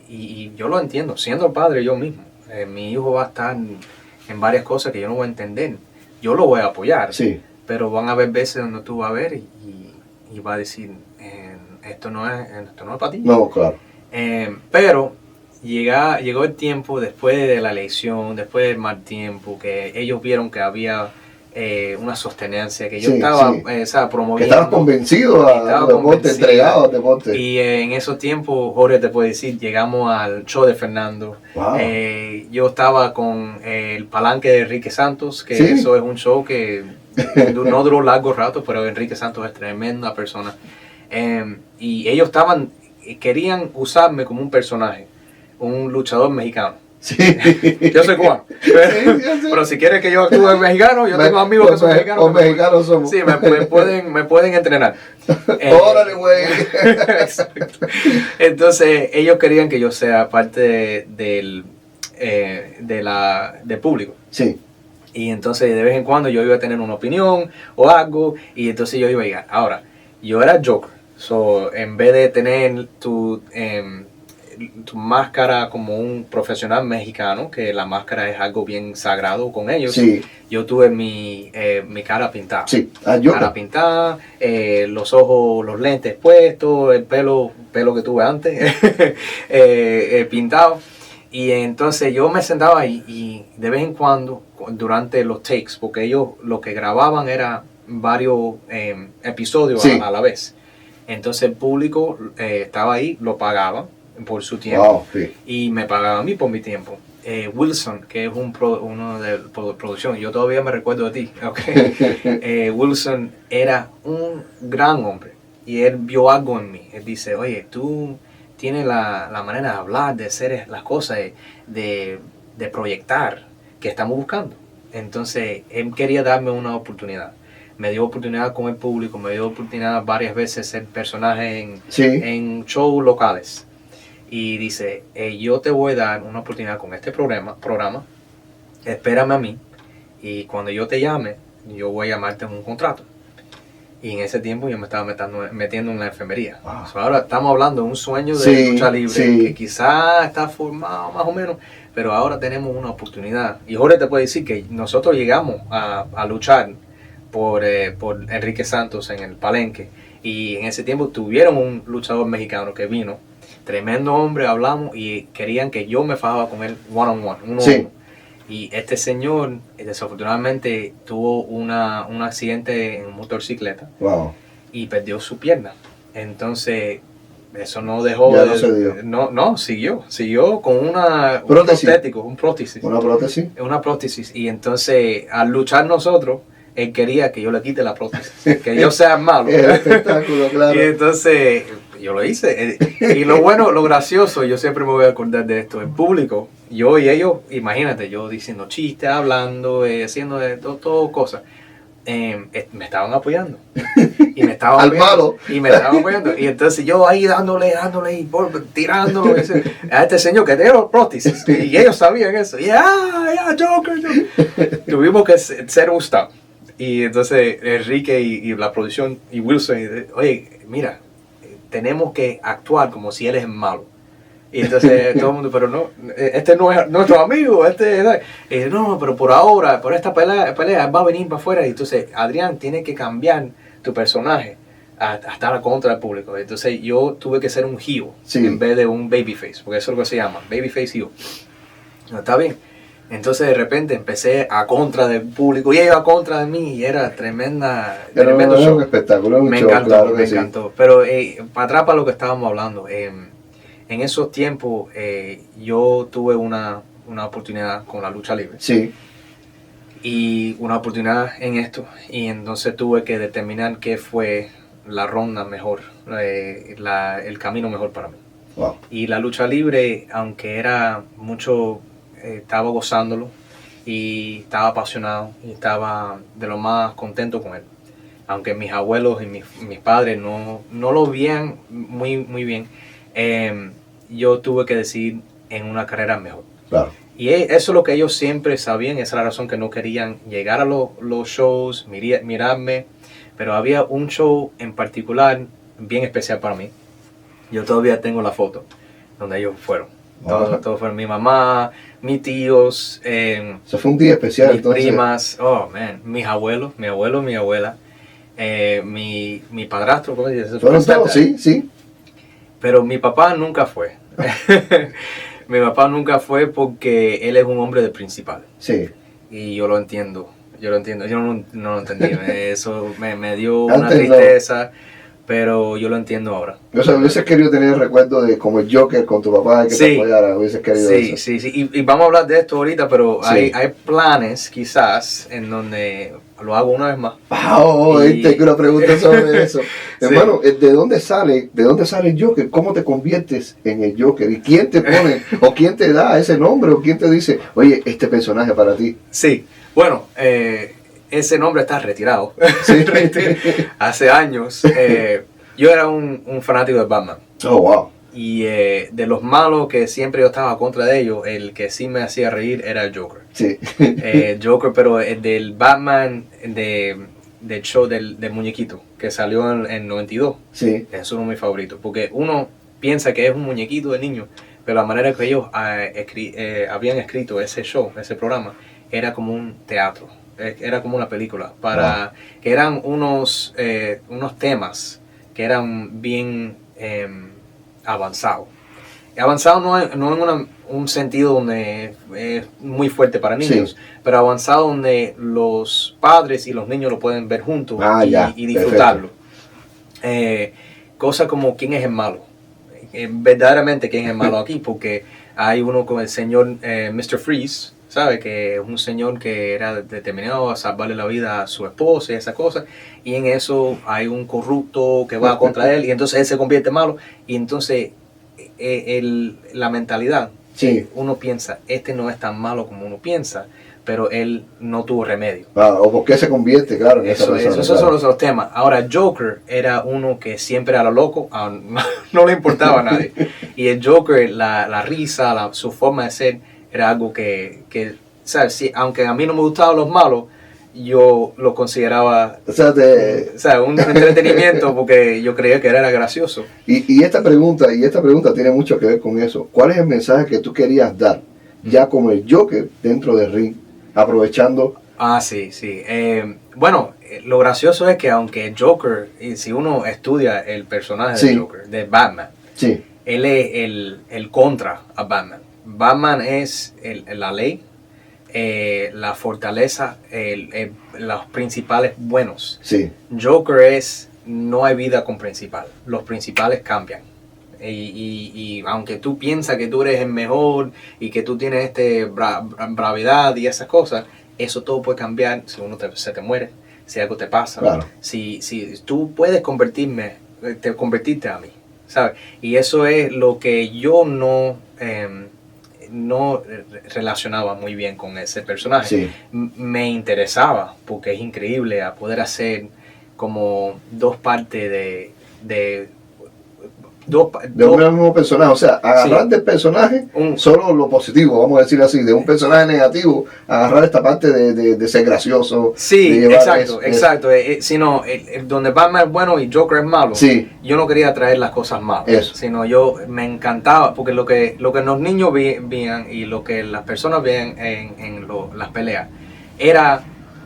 y yo lo entiendo, siendo padre yo mismo. Mi hijo va a estar en varias cosas que yo no voy a entender. Yo lo voy a apoyar, pero van a haber veces donde tú vas a ver y vas a decir, esto no es para ti. No, claro. Pero llegó el tiempo después de la elección, después del mal tiempo, que ellos vieron que había una sostenencia, que yo estaba promoviendo. Que estabas convencido a deporte, entregado al deporte. Y en esos tiempos, Jorge te puede decir, llegamos al show de Fernando. Wow. Yo estaba con el palanque de Enrique Santos, que eso es un show que no duró largo rato, pero Enrique Santos es tremenda persona. Y ellos querían usarme como un personaje, un luchador mexicano. Sí. Yo soy cubano. Pero si quieres que yo actúe en mexicano, yo tengo amigos que son mexicanos. Los mexicanos somos. Sí, me pueden entrenar. Órale, güey. Entonces, ellos querían que yo sea parte del público. Sí. Y entonces, de vez en cuando, yo iba a tener una opinión o algo, y entonces yo iba a llegar. Ahora, yo era Joker. En vez de tener tu máscara como un profesional mexicano, que la máscara es algo bien sagrado con ellos, yo tuve mi cara pintada. Sí, cara pintada, los ojos, los lentes puestos, el pelo que tuve antes, pintado. Y entonces yo me sentaba ahí y de vez en cuando, durante los takes, porque ellos lo que grababan era varios episodios a la vez. Entonces el público estaba ahí, lo pagaban por su tiempo y me pagaba a mí por mi tiempo. Wilson, que es uno de producción, yo todavía me recuerdo de ti, Wilson era un gran hombre y él vio algo en mí. Él dice, oye, tú tienes la manera de hablar, de hacer las cosas, de proyectar que estamos buscando. Entonces él quería darme una oportunidad. Me dio oportunidad con el público, me dio oportunidad varias veces ser personaje en shows locales. Y dice, yo te voy a dar una oportunidad con este programa, espérame a mí, y cuando yo te llame, yo voy a llamarte en un contrato. Y en ese tiempo yo me estaba metiendo en la enfermería. Wow. So, ahora estamos hablando de un sueño de Sí, lucha libre sí. que quizás está formado más o menos, pero ahora tenemos una oportunidad. Y Jorge te puede decir que nosotros llegamos a luchar por Enrique Santos en el Palenque. Y en ese tiempo tuvieron un luchador mexicano que vino. Tremendo hombre, hablamos y querían que yo me fajaba con él one on one, uno a Sí. uno. Y este señor desafortunadamente tuvo un accidente en motocicleta Wow. y perdió su pierna. Entonces, eso no dejó Ya no se dio. No, siguió con un Prótesis. prostético, un prótesis. ¿Una prótesis? Una prótesis. Y entonces, al luchar nosotros, él quería que yo le quite la prótesis, que yo sea malo. El espectáculo, claro. Y entonces, yo lo hice. Y lo bueno, lo gracioso, yo siempre me voy a acordar de esto, en público, yo y ellos, imagínate, yo diciendo chistes, hablando, haciendo todo cosas. Me estaban apoyando. Y me estaban Al apoyando, malo. Y me estaban apoyando. Y entonces yo ahí dándole y tirándolo a este señor que tenía prótesis. Y ellos sabían eso. Ya, Joker. Tuvimos que ser gustados. Y entonces Enrique y la producción y Wilson, oye, mira, tenemos que actuar como si él es el malo. Y entonces todo el mundo, pero no, este no es nuestro amigo, no, pero por ahora, por esta pelea va a venir para afuera. Y entonces Adrián tiene que cambiar tu personaje a estar contra del público. Entonces yo tuve que ser un heel en vez de un babyface, porque eso es lo que se llama, babyface heel. No, está bien. Entonces de repente empecé a contra del público y ellos a contra de mí y era tremendo show. Un espectáculo, un me show, encantó, claro me que encantó. Pero para atrás para lo que estábamos hablando, en esos tiempos yo tuve una oportunidad con la lucha libre. Sí. Y una oportunidad en esto. Y entonces tuve que determinar qué fue la ronda mejor, el camino mejor para mí. Wow. Y la lucha libre, aunque era mucho, estaba gozándolo y estaba apasionado y estaba de lo más contento con él. Aunque mis abuelos y mis padres no lo veían muy bien, yo tuve que decidir en una carrera mejor. Claro. Y eso es lo que ellos siempre sabían, esa es la razón que no querían llegar a los shows, mirarme, pero había un show en particular bien especial para mí. Yo todavía tengo la foto donde ellos fueron. Todos fueron mi mamá, mis tíos, Eso fue un día especial, mis entonces. primas, mis abuelos, mi abuelo, mi abuela, mi padrastro, ¿cómo se dice? Fueron todos, sí. Pero mi papá nunca fue. Mi papá nunca fue porque él es un hombre de principal. Sí. Y yo lo entiendo. Yo no lo entendí. Eso me dio una Antes tristeza, pero yo lo entiendo ahora. O sea, hubieses querido tener el recuerdo de como el Joker con tu papá, que te apoyara, hubieses querido eso. Sí. Y vamos a hablar de esto ahorita, pero Sí. hay planes quizás en donde lo hago una vez más. Tengo una pregunta sobre eso. Sí. Hermano, ¿de dónde sale el Joker? ¿Cómo te conviertes en el Joker? ¿Y quién te pone, o quién te da ese nombre, o quién te dice, oye, este personaje para ti? Sí, bueno, ese nombre está retirado. Sí. Hace años. Yo era un fanático de Batman. Oh, wow. Y de los malos que siempre yo estaba contra de ellos, el que sí me hacía reír era el Joker. Sí. Joker, pero el del Batman del show del muñequito que salió en 92. Sí. Es uno de mis favoritos. Porque uno piensa que es un muñequito de niño, pero la manera que ellos habían escrito ese show, ese programa, era como un teatro. Era como una película. Que eran unos temas que eran bien avanzados. Avanzado no en un sentido donde es muy fuerte para niños, Sí. pero avanzado donde los padres y los niños lo pueden ver juntos y disfrutarlo. Cosas como quién es el malo. Verdaderamente quién es el malo aquí, porque hay uno como el señor Mr. Freeze, ¿sabe? Que es un señor que era determinado a salvarle la vida a su esposa y esa cosa, y en eso hay un corrupto que va contra él, y entonces él se convierte en malo, y entonces la mentalidad, Sí. uno piensa, este no es tan malo como uno piensa, pero él no tuvo remedio. O por qué se convierte, claro, en esa persona. Esos son los temas. Ahora, Joker era uno que siempre era loco, no le importaba a nadie. Y el Joker, la risa, su forma de ser, era algo que ¿sabes? Sí, aunque a mí no me gustaban los malos, yo lo consideraba O sea, un entretenimiento porque yo creía que era gracioso. y esta pregunta tiene mucho que ver con eso. ¿Cuál es el mensaje que tú querías dar ya como el Joker dentro del ring, aprovechando? Sí. Bueno, lo gracioso es que aunque Joker, y si uno estudia el personaje de Joker, de Batman, sí, él es el contra a Batman. Batman es la ley, la fortaleza, los principales buenos. sí. Joker es, no hay vida con principal, los principales cambian. Y aunque tú piensas que tú eres el mejor y que tú tienes bravedad y esas cosas, eso todo puede cambiar si se te muere, si algo te pasa. Claro. Si tú puedes convertirte a mí, ¿sabes? Y eso es lo que yo no relacionaba muy bien con ese personaje. Sí. Me interesaba porque es increíble a poder hacer como dos partes de un mismo personaje, o sea, agarrar del personaje solo lo positivo, vamos a decir así, de un personaje negativo, agarrar esta parte de ser gracioso. Sí, exacto. Sino donde Batman es bueno y Joker es malo, sí. Yo no quería traer las cosas malas, sino yo me encantaba, porque lo que los niños veían y lo que las personas veían en las peleas era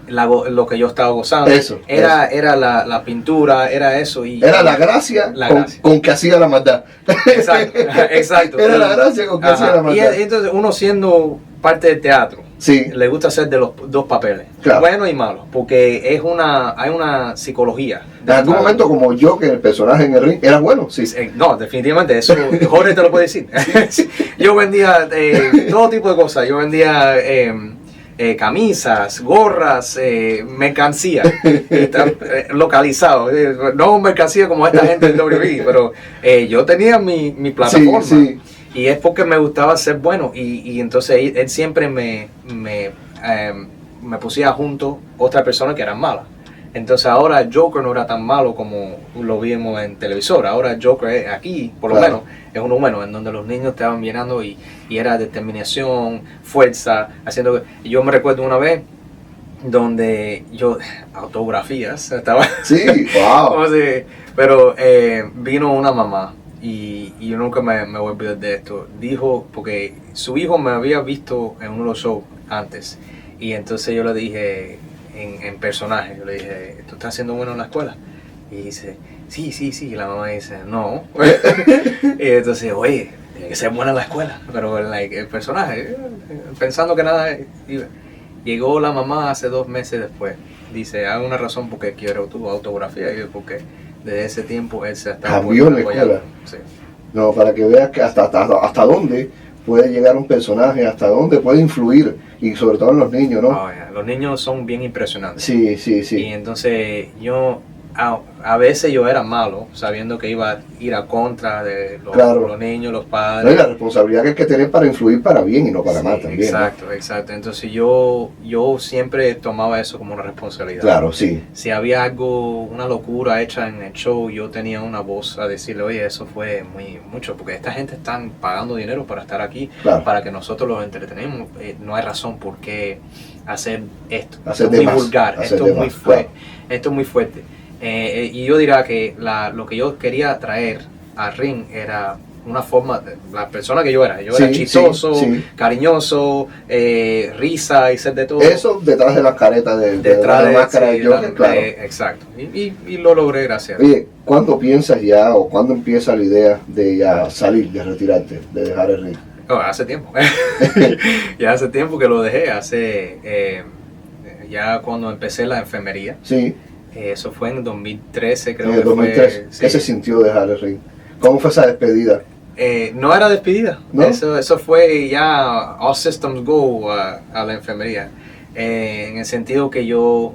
lo que yo estaba gozando. Era la pintura, era eso. Era la gracia, con que hacía la maldad. Exacto. Era la gracia con que hacía la maldad. Y entonces uno siendo parte del teatro, le gusta hacer de los dos papeles, bueno y malo, porque hay una psicología. En algún momento como yo, que el personaje en el ring era bueno, sí. No, definitivamente, eso Jorge te lo puede decir. Yo vendía todo tipo de cosas, yo vendía camisas, gorras, mercancía, localizado, no mercancía como esta gente del WWE, pero yo tenía mi plataforma, y es porque me gustaba ser bueno, y entonces él siempre me pusía junto otra persona que eran malas. Entonces ahora Joker no era tan malo como lo vimos en televisor. Ahora Joker aquí, por lo menos, es uno bueno, en donde los niños estaban mirando y era determinación, fuerza, haciendo. Yo me recuerdo una vez donde yo, autografías, estaba. Sí, wow. Pero vino una mamá y yo nunca me voy a olvidar de esto. Dijo, porque su hijo me había visto en uno de los shows antes, y entonces yo le dije, en personaje, yo le dije, ¿tú estás haciendo bueno en la escuela? Y dice, sí, y la mamá dice, no. Y entonces, oye, tiene que ser buena en la escuela, pero el personaje, pensando que nada iba. Llegó la mamá hace 2 meses después, dice, hay una razón por qué quiero tu autografía, y porque desde ese tiempo él se ha estado cambió en la escuela. Sí. No, para que veas que hasta dónde puede llegar un personaje, hasta dónde puede influir, y sobre todo en los niños, ¿no? Los niños son bien impresionantes. Sí. Y entonces yo, a veces yo era malo, sabiendo que iba a ir a contra de los niños, los padres. No, y la responsabilidad que hay que tener para influir para bien y no para mal también. Exacto. Entonces yo siempre tomaba eso como una responsabilidad. Claro, sí. Si había algo, una locura hecha en el show, yo tenía una voz a decirle, oye, eso fue mucho, porque esta gente están pagando dinero para estar aquí, para que nosotros los entretenemos. No hay razón por qué hacer esto. Esto es muy vulgar, esto es muy fuerte. Esto es muy fuerte. Y yo diría que lo que yo quería traer al ring era una forma, la persona que yo era chistoso, cariñoso, risa y ser de todo. Eso detrás de las caretas de la máscara de Joker, claro. Exacto, y lo logré, gracias. Oye, ¿cuándo piensas ya o cuándo empieza la idea de ya salir, de retirarte, de dejar el ring? Hace tiempo. Ya hace tiempo que lo dejé, ya cuando empecé la enfermería. Sí. Eso fue en 2013, creo que 2013. Fue. ¿Qué se sintió dejar el ring? ¿Cómo fue esa despedida? No era despedida, ¿no? Eso fue ya all systems go a la enfermería. En el sentido que yo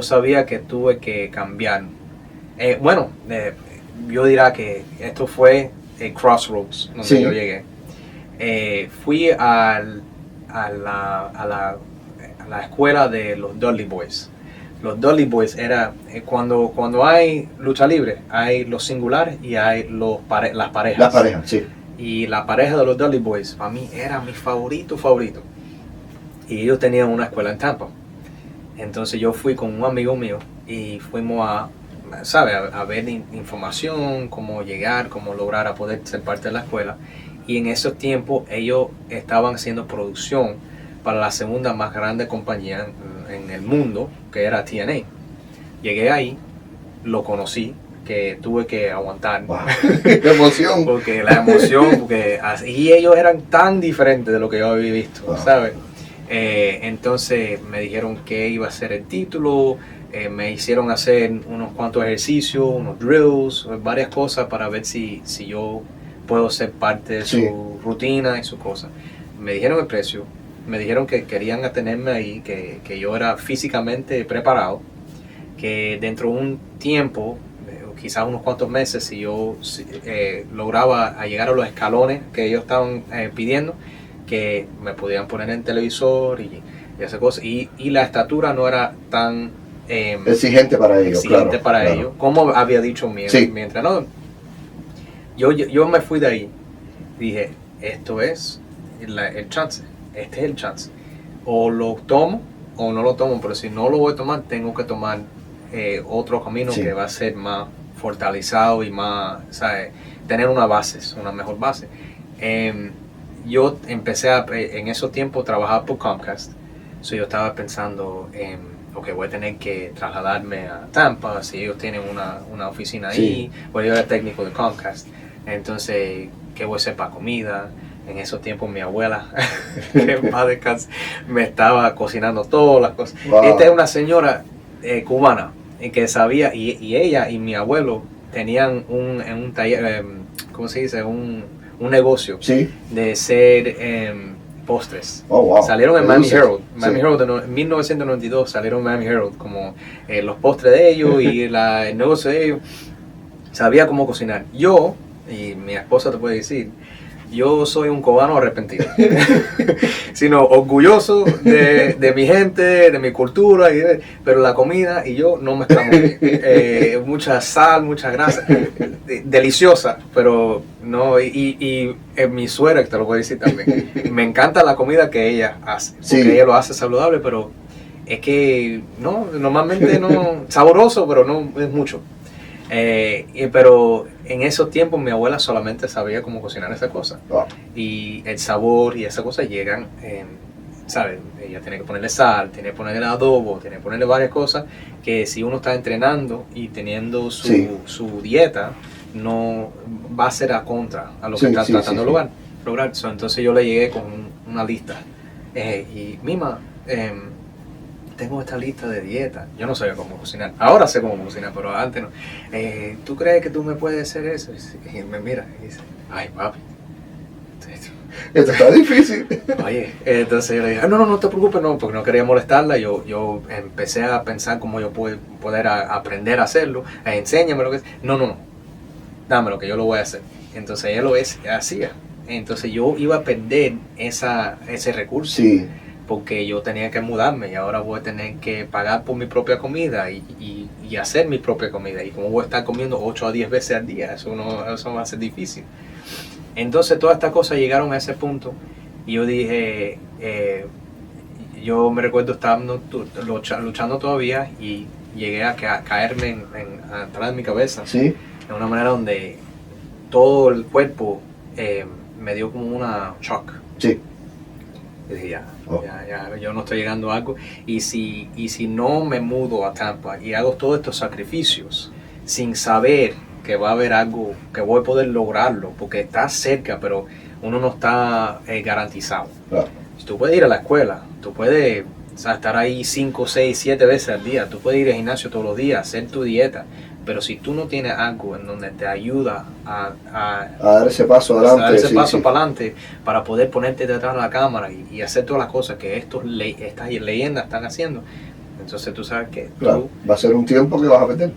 sabía que tuve que cambiar. Yo diría que esto fue Crossroads, donde yo llegué. Fui a la escuela de los Dudley Boys. Los Dudley Boys era cuando hay lucha libre, hay los singulares y hay las parejas. Las parejas, sí. Y la pareja de los Dudley Boys, para mí, era mi favorito. Y ellos tenían una escuela en Tampa. Entonces yo fui con un amigo mío y fuimos ¿sabes? A ver información, cómo llegar, cómo lograr a poder ser parte de la escuela. Y en esos tiempos ellos estaban haciendo producción para la segunda más grande compañía en el mundo, que era TNA. Llegué ahí, lo conocí, que tuve que aguantar. Wow. ¡Qué emoción! Porque la emoción, y ellos eran tan diferentes de lo que yo había visto, Wow. ¿sabes? Entonces me dijeron que iba a ser el título, me hicieron hacer unos cuantos ejercicios, unos drills, varias cosas para ver si yo puedo ser parte de su rutina y su cosa. Me dijeron el precio, me dijeron que querían tenerme ahí, que yo era físicamente preparado, que dentro de un tiempo, quizás unos cuantos meses, si yo lograba llegar a los escalones que ellos estaban pidiendo, que me podían poner en televisor y hacer cosas. Y la estatura no era tan exigente para ellos. Exigente para ellos, como había dicho mi entrenador. Yo me fui de ahí. Dije, esto es el chance. Este es el chance. O lo tomo o no lo tomo, pero si no lo voy a tomar, tengo que tomar otro camino que va a ser más fortalecido y más, ¿sabes? Tener una base, una mejor base. Yo empecé en esos tiempos a trabajar por Comcast. Yo estaba pensando, ok, voy a tener que trasladarme a Tampa, si ellos tienen una oficina ahí, voy a ser técnico de Comcast. Entonces, ¿qué voy a hacer para comida? En esos tiempos mi abuela, que en paz descanse, me estaba cocinando todas las cosas. Wow. Esta es una señora cubana que sabía, y ella y mi abuelo tenían un taller, ¿cómo se dice? Un negocio de hacer postres. Oh, wow. Salieron en Miami Herald. Miami Herald en 1992 salieron en Miami Herald como los postres de ellos y el negocio de ellos. Sabía cómo cocinar. Yo, y mi esposa te puede decir, yo soy un cubano arrepentido, sino orgulloso de mi gente, de mi cultura, pero la comida y yo no mezclamos bien. Mucha sal, mucha grasa, deliciosa, pero no, y mi suegra, que te lo voy a decir también, me encanta la comida que ella hace, porque ella lo hace saludable, pero es que no, normalmente no, sabroso, pero no es mucho. Pero en esos tiempos mi abuela solamente sabía cómo cocinar esa cosa. Y el sabor y esa cosa llegan, ¿sabes? Ella tiene que ponerle sal, tiene que ponerle adobo, tiene que ponerle varias cosas que si uno está entrenando y teniendo su dieta, no va a ser a contra a lo que está tratando de lograr. Entonces yo le llegué con una lista. Y Mima, tengo esta lista de dieta. Yo no sabía cómo cocinar. Ahora sé cómo cocinar, pero antes no. ¿Tú crees que tú me puedes hacer eso? Y me mira y dice, ay, papi. Esto está difícil. Oye, entonces yo le dije, no te preocupes, no, porque no quería molestarla. Yo empecé a pensar cómo yo puedo poder aprender a hacerlo. Enséñame lo que es. No. Dame lo que yo lo voy a hacer. Entonces ella lo hacía. Entonces yo iba a perder ese recurso. Sí. Porque yo tenía que mudarme y ahora voy a tener que pagar por mi propia comida y hacer mi propia comida. Y como voy a estar comiendo 8 a 10 veces al día, eso va a ser difícil. Entonces todas estas cosas llegaron a ese punto y yo dije, yo me recuerdo estando luchando todavía y llegué a caerme atrás de mi cabeza. De una manera donde todo el cuerpo me dio como una shock. Y dije, ya, yo no estoy llegando a algo. Y si no me mudo a Tampa y hago todos estos sacrificios sin saber que va a haber algo, que voy a poder lograrlo, porque está cerca, pero uno no está garantizado. Tú puedes ir a la escuela, tú puedes estar ahí 5, 6, 7 veces al día, tú puedes ir al gimnasio todos los días, hacer tu dieta, pero si tú no tienes algo en donde te ayuda a dar ese paso adelante, para adelante, para poder ponerte detrás de la cámara y hacer todas las cosas que estas leyendas están haciendo, entonces tú sabes que va a ser un tiempo que vas a perder.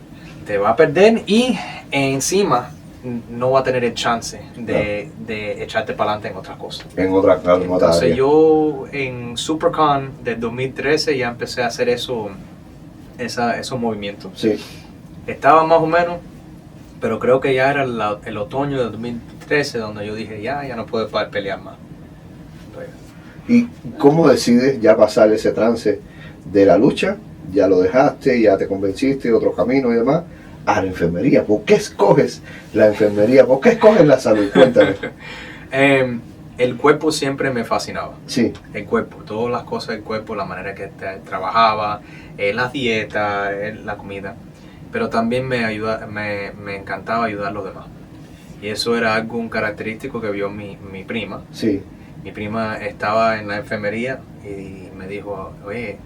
Te va a perder y encima no va a tener el chance de echarte para adelante en otras cosas. Entonces yo en SuperCon del 2013 ya empecé a hacer esos movimientos. Estaba más o menos, pero creo que ya era el otoño del 2013 donde yo dije ya no puedo pelear más. ¿Y cómo decides ya pasar ese trance de la lucha ya lo dejaste, ya te convenciste, otro camino y demás, a la enfermería. ¿Por qué escoges la enfermería? ¿Por qué escoges la salud? Cuéntame. El cuerpo siempre me fascinaba. Sí. El cuerpo, todas las cosas del cuerpo, la manera que trabajaba, las dietas, la comida. Pero también me encantaba ayudar a los demás. Y eso era algo, un característico que vio mi prima. Sí. Mi prima estaba en la enfermería y me dijo, oye,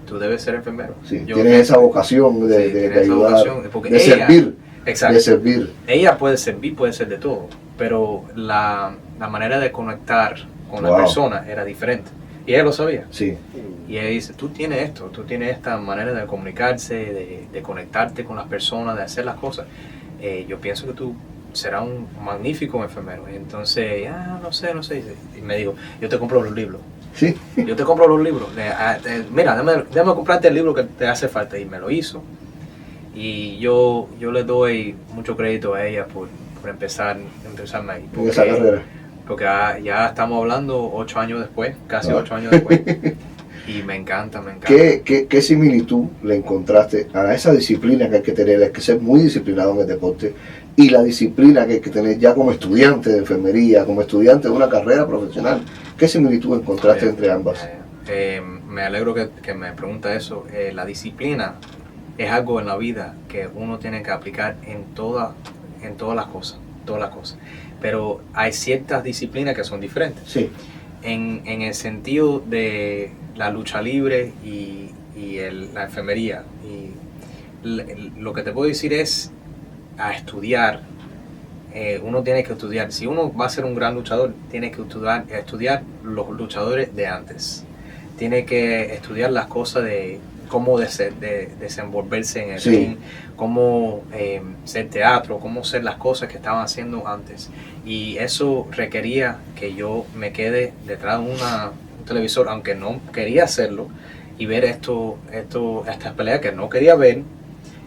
tú debes ser enfermero. Sí, tienes esa vocación de ayudar, de servir. Exacto. De servir. Ella puede servir, puede ser de todo, pero la manera de conectar con la persona era diferente. Y ella lo sabía. Sí. Y ella dice, tú tienes esto, tú tienes esta manera de comunicarse, de conectarte con las personas, de hacer las cosas. Yo pienso que tú serás un magnífico enfermero. Y entonces, no sé. Y me dijo, yo te compro los libros. Sí. Yo te compro los libros. Mira, déjame comprarte el libro que te hace falta. Y me lo hizo. Y yo le doy mucho crédito a ella por empezarme ahí. En esa carrera. Porque ya estamos hablando 8 años después, casi 8 años después. Y me encanta. ¿Qué similitud le encontraste a esa disciplina que hay que tener? Hay que ser muy disciplinado en el deporte. Y la disciplina que hay que tener ya como estudiante de enfermería, como estudiante de una carrera profesional. ¿Qué similitud encontraste entre ambas? Me alegro que me pregunta eso. La disciplina es algo en la vida que uno tiene que aplicar en todas las cosas. Pero hay ciertas disciplinas que son diferentes. Sí. En el sentido de la lucha libre y la enfermería. Y lo que te puedo decir es a estudiar. Uno tiene que estudiar. Si uno va a ser un gran luchador, tiene que estudiar los luchadores de antes. Tiene que estudiar las cosas de cómo desenvolverse en el ring, cómo ser teatro, cómo ser las cosas que estaban haciendo antes. Y eso requería que yo me quede detrás de un televisor, aunque no quería hacerlo, y ver estas peleas que no quería ver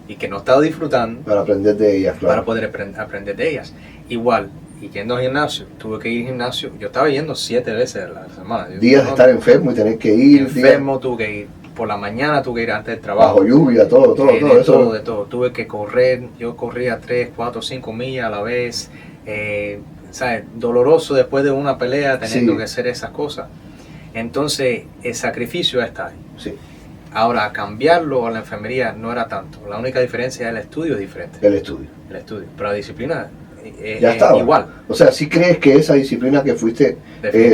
y que no estaba disfrutando. Para aprender de ellas, claro. Para poder aprender de ellas. Igual, y yendo al gimnasio, tuve que ir al gimnasio. Yo estaba yendo 7 veces a la semana. Días de estar enfermo y tener que ir. Enfermo, tuve que ir. Por la mañana tuve que ir antes del trabajo. Bajo lluvia, todo eso. De todo. Tuve que correr. Yo corría 3, 4, 5 millas a la vez. ¿Sabes? Doloroso después de una pelea, teniendo que hacer esas cosas. Entonces, el sacrificio está ahí. Sí. Ahora, cambiarlo a la enfermería no era tanto. La única diferencia es el estudio es diferente. El estudio. Pero la disciplina ya estaba. Igual. O sea, ¿sí crees que esa disciplina que fuiste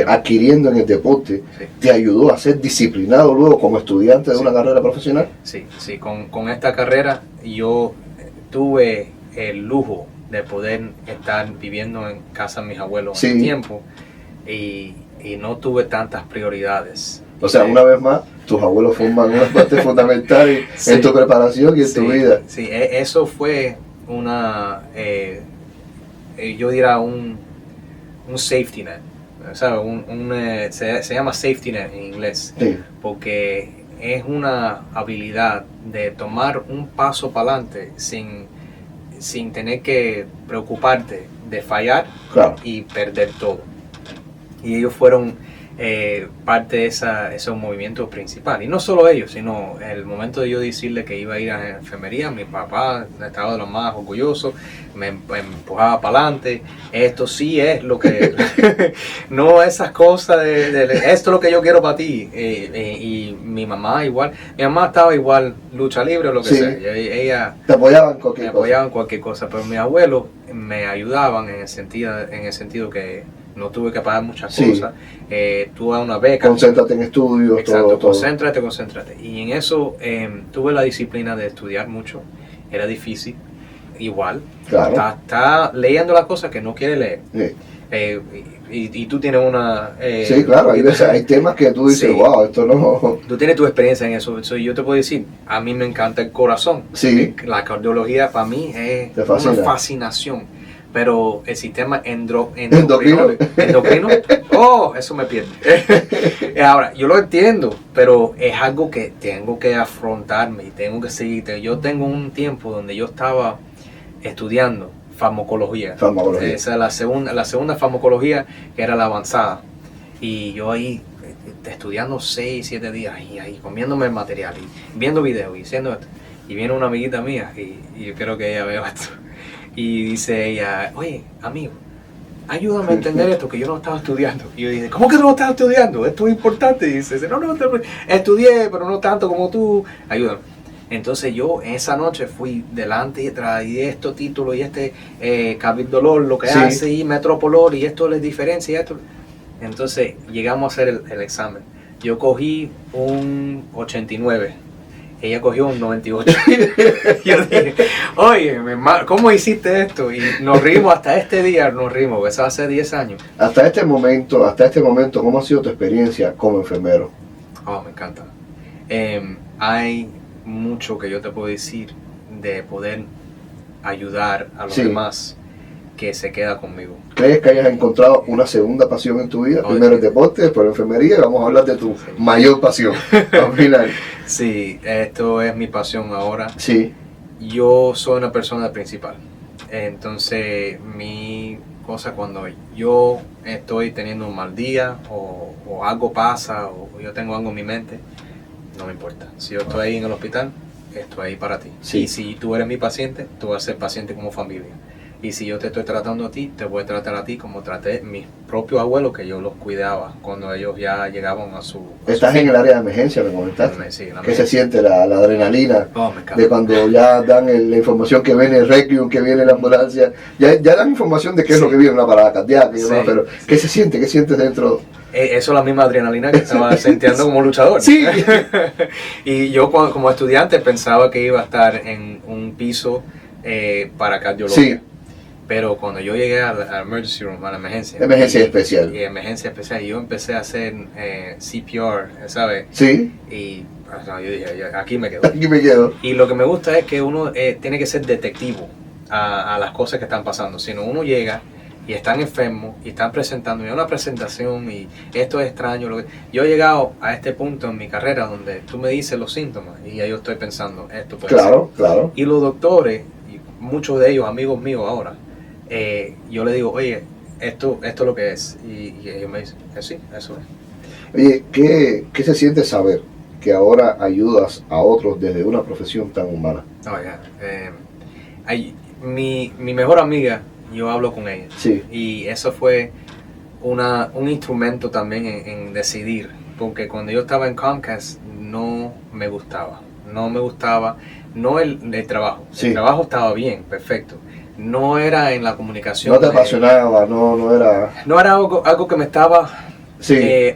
adquiriendo en el deporte te ayudó a ser disciplinado luego como estudiante de una carrera profesional? Sí. Con esta carrera yo tuve el lujo de poder estar viviendo en casa de mis abuelos en el tiempo y no tuve tantas prioridades. O sea, una vez más, tus abuelos forman una parte fundamental en tu preparación y en tu vida. Sí, eso fue yo diría un safety net, ¿sabes? Se llama safety net en inglés, porque es una habilidad de tomar un paso para adelante sin tener que preocuparte de fallar y perder todo. Y ellos fueron parte de ese movimiento principal. Y no solo ellos, sino el momento de yo decirle que iba a ir a la enfermería, mi papá estaba de lo más orgulloso, me empujaba para adelante. Esto sí es lo que... no esas cosas esto es lo que yo quiero para ti. Y mi mamá igual. Mi mamá estaba igual, lucha libre o lo que sea. Ella te apoyaba en cualquier cosa. Pero mis abuelos me ayudaban en el sentido que no tuve que pagar muchas cosas. Tuve una beca. Concéntrate en estudios. Exacto, todo. Concéntrate. Y en eso tuve la disciplina de estudiar mucho. Era difícil. Igual. Claro. Está leyendo las cosas que no quiere leer. Sí. Y tú tienes una... sí, claro. Hay temas que tú dices, wow, esto no... Tú tienes tu experiencia en eso. Yo te puedo decir, a mí me encanta el corazón. Sí. La cardiología para mí es una fascinación. Pero el sistema endocrino, eso me pierde. Ahora, yo lo entiendo, pero es algo que tengo que afrontarme y tengo que seguir. Yo tengo un tiempo donde yo estaba estudiando farmacología. Esa es la segunda farmacología, que era la avanzada. Y yo ahí estudiando 6, 7 días y ahí comiéndome el material y viendo videos y haciendo esto. Y viene una amiguita mía y yo quiero que ella vea esto. Y dice ella, oye, amigo, ayúdame a entender esto que yo no estaba estudiando. Y yo dije, ¿cómo que no estás estudiando? Esto es importante. Y dice, no, estudié, pero no tanto como tú. Ayúdame. Entonces yo esa noche fui delante y detrás y estos títulos y Cabildolor, lo que hace y Metropolor y esto les diferencia y esto. Entonces llegamos a hacer el examen. Yo cogí un 89. Ella cogió un 98. Yo dije, oye, ¿cómo hiciste esto? Y nos rimos hasta este día, eso hace 10 años. Hasta este momento, ¿cómo ha sido tu experiencia como enfermero? Oh, me encanta. Hay mucho que yo te puedo decir de poder ayudar a los demás que se queda conmigo. ¿Crees que hayas encontrado una segunda pasión en tu vida? Primero el deporte, después la enfermería, y vamos a hablar de tu mayor pasión al final. Sí, esto es mi pasión ahora. Sí. Yo soy una persona principal. Entonces, mi cosa cuando yo estoy teniendo un mal día o algo pasa o yo tengo algo en mi mente, no me importa. Si yo estoy ahí en el hospital, estoy ahí para ti. Sí. Y si tú eres mi paciente, tú vas a ser paciente como familia. Y si yo te estoy tratando a ti, te voy a tratar a ti como traté a mis propios abuelos, que yo los cuidaba cuando ellos ya llegaban a su... Estás en el área de emergencia, me comentaste. Sí, ¿Qué se siente la adrenalina de cuando ya dan la información que viene el Requiem, que viene la ambulancia? Ya dan información de qué es lo que viene, una parada cardíaca y demás, pero ¿qué se siente? ¿Qué sientes dentro? Eso es la misma adrenalina que estaba sintiendo como luchador. Sí. Y yo como estudiante pensaba que iba a estar en un piso para cardiología. Sí. Pero cuando yo llegué a la emergency room, a la emergencia especial, y yo empecé a hacer CPR, ¿sabes? Sí. Y yo dije, aquí me quedo. Aquí me quedo. Y lo que me gusta es que uno tiene que ser detectivo a las cosas que están pasando. Si no, uno llega y están enfermos y están presentando una presentación y esto es extraño. Yo he llegado a este punto en mi carrera donde tú me dices los síntomas y ya yo estoy pensando, esto puede ser. Claro. Y los doctores, y muchos de ellos amigos míos ahora, yo le digo, oye, esto es lo que es. Y ellos me dicen, sí, eso es. Oye, ¿qué se siente saber que ahora ayudas a otros desde una profesión tan humana? Mi mejor amiga, yo hablo con ella. Sí. Y eso fue un instrumento también en decidir. Porque cuando yo estaba en Comcast no me gustaba. No el trabajo. Sí. El trabajo estaba bien, perfecto. No era en la comunicación. No te apasionaba, no era... No era algo que me estaba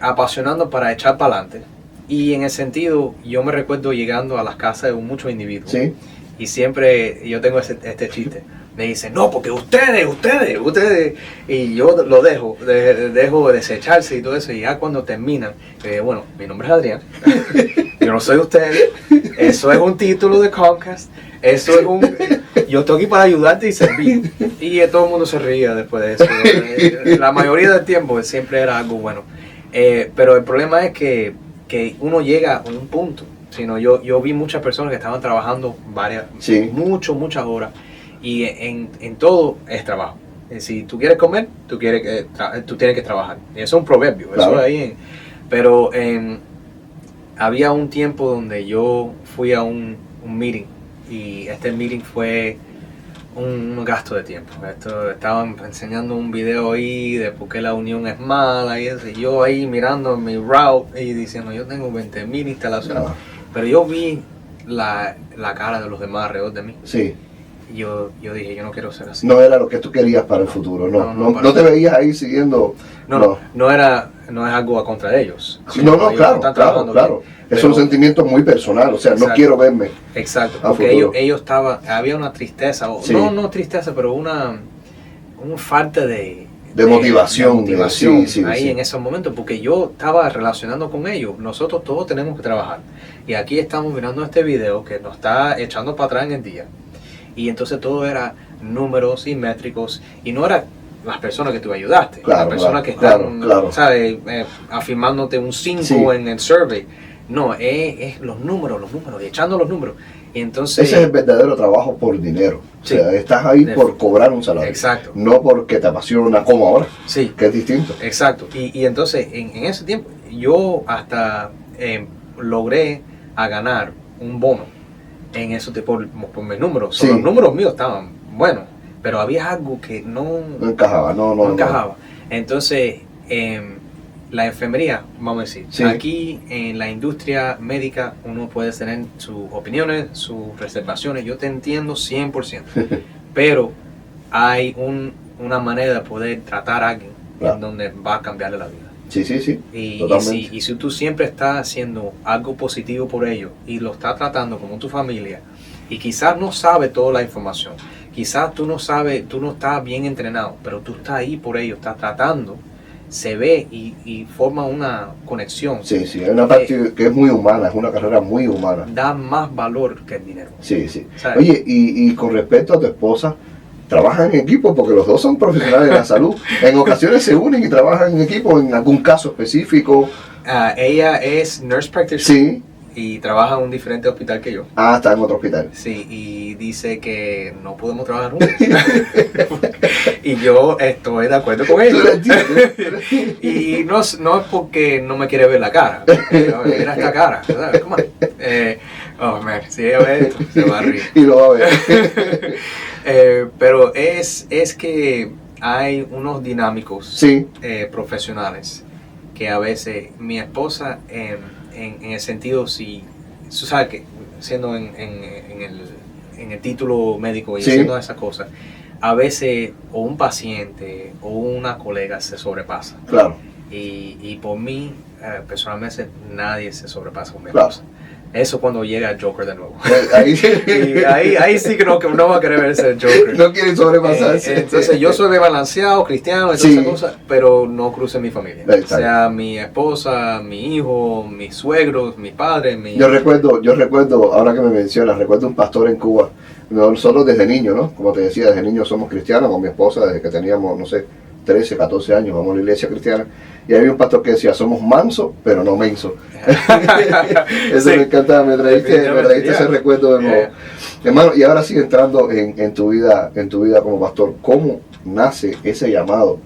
apasionando para echar para adelante. Y en el sentido, yo me recuerdo llegando a las casas de muchos individuos. Sí. Y siempre yo tengo este chiste. Me dicen, no, porque ustedes. Y yo lo dejo desecharse y todo eso. Y ya cuando terminan, bueno, mi nombre es Adrián. Yo no soy ustedes. Eso es un título de Comcast. Eso es yo estoy aquí para ayudarte y servir. Y todo el mundo se ría después de eso. La mayoría del tiempo siempre era algo bueno. Pero el problema es que uno llega a un punto. Sino yo vi muchas personas que estaban trabajando muchas horas. Y en todo es trabajo. Si tú quieres comer, tú tienes que trabajar. Y eso es un proverbio. Claro. Eso es ahí. Pero había un tiempo donde yo fui a un meeting. Y este meeting fue un gasto de tiempo. Estaban enseñando un video ahí de por qué la unión es mala y eso. Y yo ahí mirando mi route y diciendo, yo tengo 20,000 instalaciones. No. Pero yo vi la cara de los demás alrededor de mí. Sí. Y yo dije, yo no quiero ser así. No era lo que tú querías para el futuro, no te veías ahí siguiendo... No es algo a contra de ellos. Claro. Es un sentimiento muy personal, o sea, exacto. No quiero verme. Exacto, porque ellos estaban, había una tristeza, no tristeza, pero un falta de motivación ahí en esos momentos, porque yo estaba relacionando con ellos. Nosotros todos tenemos que trabajar. Y aquí estamos mirando este video que nos está echando para atrás en el día. Y entonces todo era números y métricos, y no era las personas que tú ayudaste, las personas que están, ¿sabes? Afirmándote un 5 en el survey. No, es los números, y echando los números. Y entonces, ese es el verdadero trabajo por dinero. Sí, o sea, estás ahí por cobrar un salario. Exacto. No porque te apasiona como ahora. Sí. Que es distinto. Exacto. Y entonces, en ese tiempo, yo hasta logré a ganar un bono en eso por mis números. Sí. Los números míos estaban buenos, pero había algo que no encajaba, no encajaba. Entonces, la enfermería, vamos a decir, Sí. aquí en la industria médica uno puede tener sus opiniones, sus reservaciones, yo te entiendo 100%, pero hay una manera de poder tratar a alguien Claro. en donde va a cambiarle la vida. Sí, Y totalmente. si tú siempre estás haciendo algo positivo por ellos y lo estás tratando como tu familia, y quizás no sabes toda la información, quizás tú no sabes, tú no estás bien entrenado, pero tú estás ahí por ellos, estás tratando, se ve y forma una conexión. Sí, hay una parte que es muy humana, es una carrera muy humana. Da más valor que el dinero. Sí. ¿Sabes? Oye, y con respecto a tu esposa, trabajan en equipo porque los dos son profesionales de la salud. En ocasiones se unen y trabajan en equipo en algún caso específico. Ella es nurse practitioner Sí. y trabaja en un diferente hospital que yo. Ah, está en otro hospital. Sí, y dice que no podemos trabajar juntos. Y yo estoy de acuerdo con ¿Tú ella. la entiendes? Y no es porque no me quiere ver la cara. Mira esta cara. ¿Sabes? ¿Cómo? Oh, man, si ella ve esto, se va a reír. Y lo va a ver. Pero es que hay unos dinámicos Sí, profesionales que a veces mi esposa, en el sentido, si, tú sabes que siendo en el título médico y Sí. haciendo esas cosas, a veces o un paciente o una colega se sobrepasa. claro. Y por mí, personalmente, nadie se sobrepasa con mi Claro. esposa. Eso cuando llega el Joker de nuevo. Ahí, Y ahí sí que no va a querer verse el Joker. no quieren sobrepasarse. Entonces yo soy de balanceado, cristiano, y todas Sí. esas cosas, pero no cruce mi familia. Exacto. O sea, mi esposa, mi hijo, mis suegros, mis padres, Yo recuerdo, ahora que me mencionas, recuerdo un pastor en Cuba. Nosotros desde niños, ¿no? Como te decía, desde niños somos cristianos, con mi esposa, desde que teníamos, no sé, 13, 14 años, vamos a la iglesia cristiana. Y había un pastor que decía, somos mansos, pero no mensos. Eso Sí. me encantaba, me trajiste Definitivamente, ese yeah. recuerdo de nuevo. Yeah. Hermano, y ahora sí entrando en tu vida como pastor, ¿cómo nace ese llamado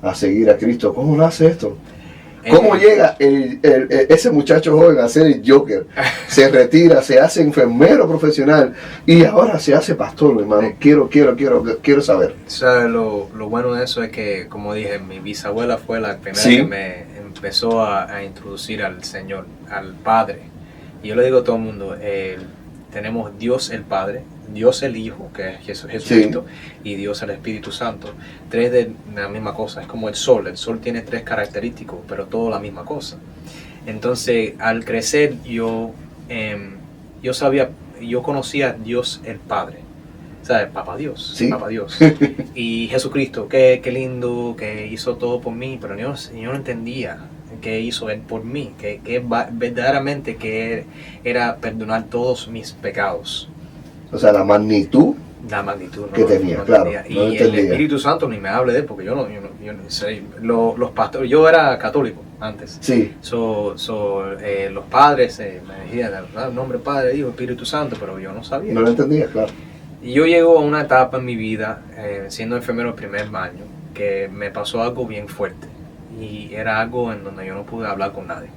a seguir a Cristo? ¿Cómo nace esto? ¿Cómo llega ese muchacho joven a ser el Joker? Se retira, se hace enfermero profesional y ahora se hace pastor, hermano. Quiero saber. O sea, lo bueno de eso es que, como dije, mi bisabuela fue la primera Sí. que me empezó a introducir al Señor, al Padre. Y yo le digo a todo el mundo, tenemos Dios el Padre, Dios el Hijo, que es Jesucristo, y Dios el Espíritu Santo. Tres de la misma cosa, es como el sol. El sol tiene tres característicos, pero todo la misma cosa. Entonces, al crecer, yo conocía a Dios el Padre. ¿Sabes? Papá Dios, Sí. Papá Dios. Y Jesucristo, qué lindo, que hizo todo por mí, pero yo no entendía qué hizo Él por mí, que verdaderamente que era perdonar todos mis pecados. O sea, la magnitud. La magnitud Que tenía, claro, entendía. no Y el entendía. Espíritu Santo ni me hable de él, porque yo no sé. Los pastores, yo era católico antes. Sí, Los padres me decían el nombre Padre, Hijo, Espíritu Santo, pero yo no sabía. no lo entendía, claro. Y yo llego a una etapa en mi vida, siendo enfermero el primer año, que me pasó algo bien fuerte. Y era algo en donde yo no pude hablar con nadie.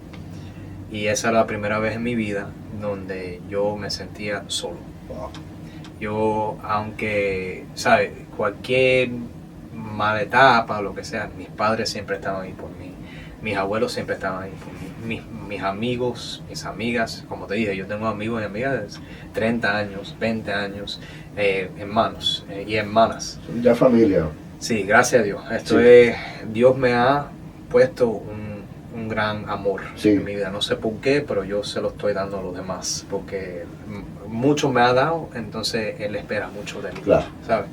Y esa era la primera vez en mi vida donde yo me sentía solo. Wow. Yo, aunque, ¿sabes? Cualquier mala etapa o lo que sea, mis padres siempre estaban ahí por mí. Mis abuelos siempre estaban ahí por mí. Mis amigos, mis amigas, como te dije, yo tengo amigos y amigas de 30 años, 20 años, hermanos y hermanas. Ya familia. Sí, gracias a Dios. Dios me ha puesto un gran amor Sí. en mi vida. No sé por qué, pero yo se lo estoy dando a los demás, porque mucho me ha dado, entonces Él espera mucho de mí, Claro. ¿sabes?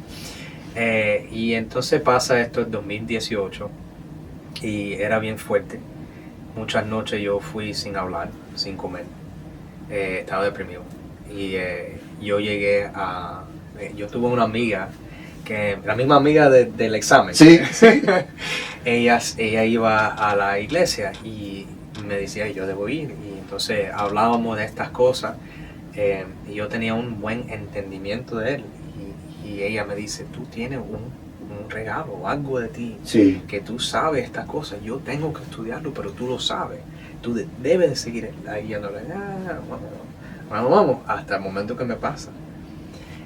Y entonces pasa esto en 2018 y era bien fuerte. Muchas noches yo fui sin hablar, sin comer. Estaba deprimido. Y yo llegué a... yo tuve una amiga, la misma amiga del examen. Sí, sí. Ella iba a la iglesia y me decía, yo debo ir. Y entonces hablábamos de estas cosas y yo tenía un buen entendimiento de él. Y ella me dice, tú tienes un regalo, algo de ti, Sí. que tú sabes estas cosas. Yo tengo que estudiarlo, pero tú lo sabes. tú debes de seguir ahí yéndole, vamos, hasta el momento que me pasa.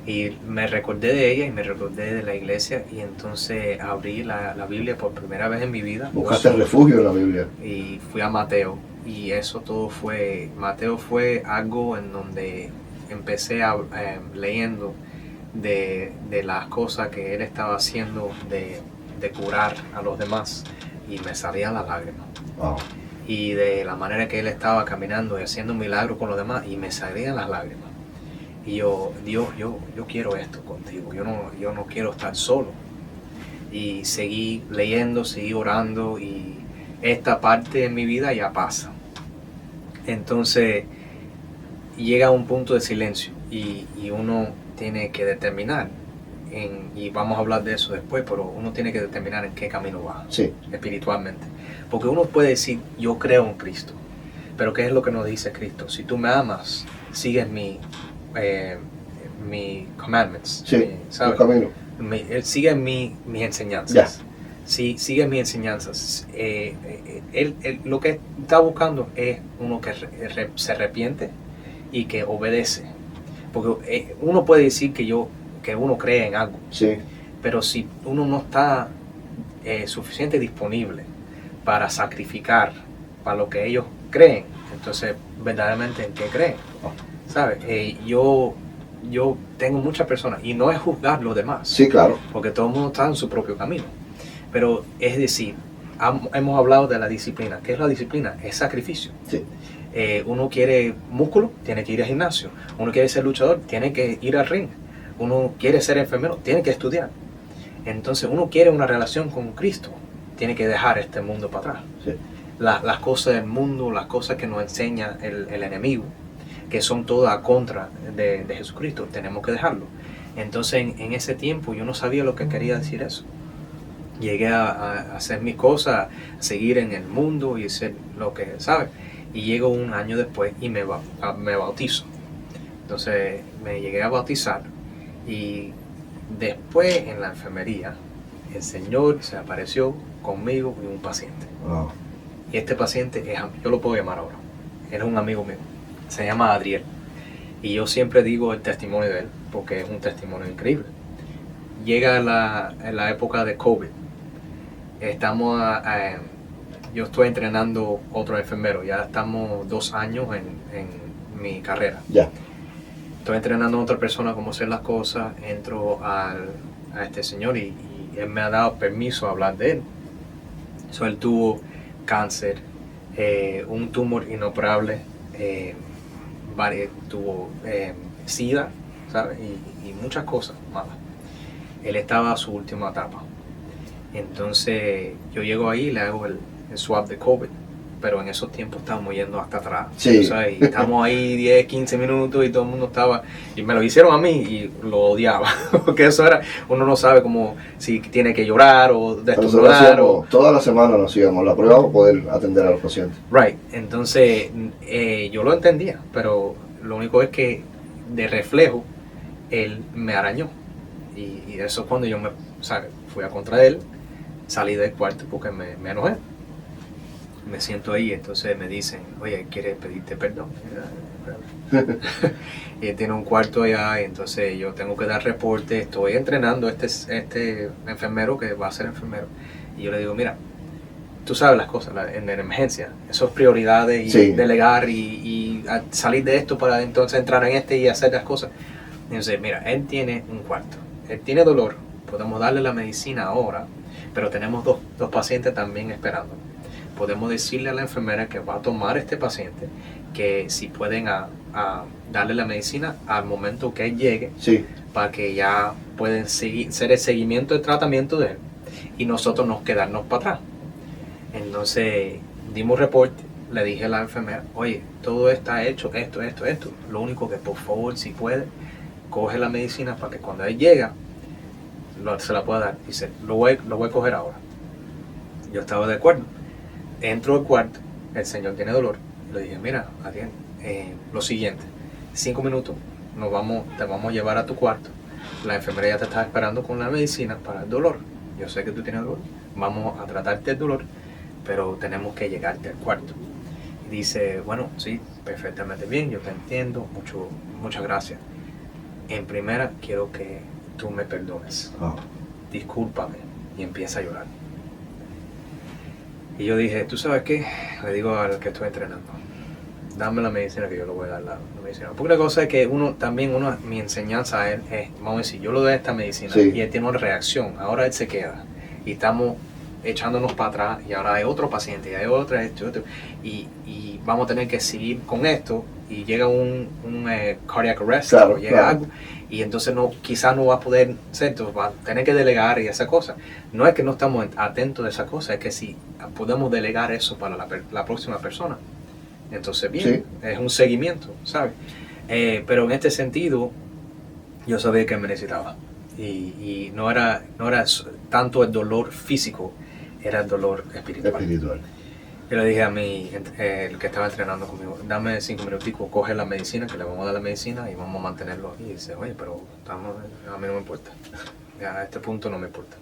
Y me recordé de ella y me recordé de la iglesia, y entonces abrí la Biblia por primera vez en mi vida. Buscaste refugio en la Biblia. Y fui a Mateo, y eso todo Mateo fue algo en donde empecé leyendo de las cosas que él estaba haciendo de curar a los demás, y me salían las lágrimas. Wow. Y de la manera que él estaba caminando y haciendo un milagro con los demás, y me salían las lágrimas. Y yo, Dios, yo quiero esto contigo, yo no quiero estar solo. Y seguí leyendo, seguí orando, y esta parte de mi vida ya pasa. Entonces llega un punto de silencio, y uno tiene que determinar, y vamos a hablar de eso después, pero uno tiene que determinar en qué camino va, sí, espiritualmente. Porque uno puede decir, yo creo en Cristo, pero ¿qué es lo que nos dice Cristo? Si tú me amas, sigues mi commandments, sí, ¿sabes? el camino. Sigue mis enseñanzas. Ya. Sí, sigue mis enseñanzas. Él lo que está buscando es uno que se arrepiente y que obedece. Porque uno puede decir que uno cree en algo, Sí, pero si uno no está suficiente disponible para sacrificar para lo que ellos creen, entonces verdaderamente en qué creen. ¿Sabes? Yo tengo muchas personas, y no es juzgar los demás, sí, claro. porque todo el mundo está en su propio camino, pero es decir, hemos hablado de la disciplina. ¿Qué es la disciplina? Es sacrificio. Sí. Uno quiere músculo, tiene que ir al gimnasio. Uno quiere ser luchador, tiene que ir al ring. Uno quiere ser enfermero, tiene que estudiar. Entonces uno quiere una relación con Cristo, tiene que dejar este mundo para atrás. Sí. Las cosas del mundo, las cosas que nos enseña el enemigo, que son todas a contra de Jesucristo, tenemos que dejarlo. Entonces en ese tiempo yo no sabía lo que quería decir eso. Llegué a hacer mis cosas, a seguir en el mundo y hacer lo que, ¿sabes? Y llego un año después y me bautizo. Entonces me llegué a bautizar, y después en la enfermería el Señor se apareció conmigo y un paciente. Wow. Y este paciente yo lo puedo llamar ahora, él es un amigo mío, se llama Adriel, y yo siempre digo el testimonio de él porque es un testimonio increíble. Llega la época de COVID, yo estoy entrenando otro enfermero, ya estamos 2 años en mi carrera. Ya. Estoy entrenando a otra persona cómo hacer las cosas, entro a este señor, y él me ha dado permiso a hablar de él. Él tuvo cáncer, un tumor inoperable, tuvo SIDA, ¿sabes? Y muchas cosas malas. Él estaba a su última etapa. Entonces yo llego ahí y le hago el swab de COVID, pero en esos tiempos estábamos yendo hasta atrás. Sí. ¿Sabes? Y estamos ahí 10, 15 minutos y todo el mundo estaba, y me lo hicieron a mí y lo odiaba, porque eso era, uno no sabe cómo, si tiene que llorar o destornudar o... Toda la semana nos hacíamos la prueba para poder atender a los pacientes. Right, entonces yo lo entendía, pero lo único es que de reflejo él me arañó, y eso es cuando yo fui a contra él, salí del cuarto porque me enojé. Me siento ahí, entonces me dicen, oye, ¿quieres pedirte perdón? Y él tiene un cuarto allá, y entonces yo tengo que dar reporte. Estoy entrenando a este enfermero que va a ser enfermero, y yo le digo, mira, tú sabes las cosas en emergencia, eso es prioridades, y sí, delegar y salir de esto para entonces entrar en y hacer las cosas. Entonces, mira, él tiene un cuarto, él tiene dolor, podemos darle la medicina ahora, pero tenemos dos pacientes también esperando. Podemos decirle a la enfermera que va a tomar este paciente, que si pueden darle la medicina al momento que él llegue, sí, para que ya pueden hacer el seguimiento del tratamiento de él, y nosotros nos quedarnos para atrás. Entonces dimos reporte, le dije a la enfermera, oye, todo está hecho, esto, lo único que por favor, si puede, coge la medicina para que cuando él llega se la pueda dar. Dice, lo voy a coger ahora. Yo estaba de acuerdo. Entro al cuarto, el señor tiene dolor. Le dije, mira, Adrián, lo siguiente, 5 minutos, te vamos a llevar a tu cuarto. La enfermera ya te está esperando con la medicina para el dolor. Yo sé que tú tienes dolor, vamos a tratarte el dolor, pero tenemos que llegarte al cuarto. Y dice, bueno, sí, perfectamente bien, yo te entiendo, muchas gracias. En primera, quiero que tú me perdones. Discúlpame. Y empieza a llorar. Y yo dije, ¿tú sabes qué? Le digo al que estoy entrenando, dame la medicina que yo le voy a dar la medicina. Porque la cosa es que mi enseñanza a él es, vamos a decir, yo le doy esta medicina y él tiene una reacción, ahora él se queda y estamos echándonos para atrás y ahora hay otro paciente y hay otro y vamos a tener que seguir con esto y llega un cardiac arrest o llega algo y entonces quizás no va a poder ser, entonces va a tener que delegar y esa cosa. No es que no estamos atentos de esa cosa, es que si podemos delegar eso para la próxima persona. Entonces, bien, es un seguimiento, ¿sabes? Pero en este sentido, yo sabía que me necesitaba. Y no era tanto el dolor físico, era el dolor espiritual. Yo le dije a el que estaba entrenando conmigo, dame 5 minuticos, coge la medicina, que le vamos a dar la medicina y vamos a mantenerlo aquí. Y dice, oye, pero a mí no me importa. A este punto no me importa.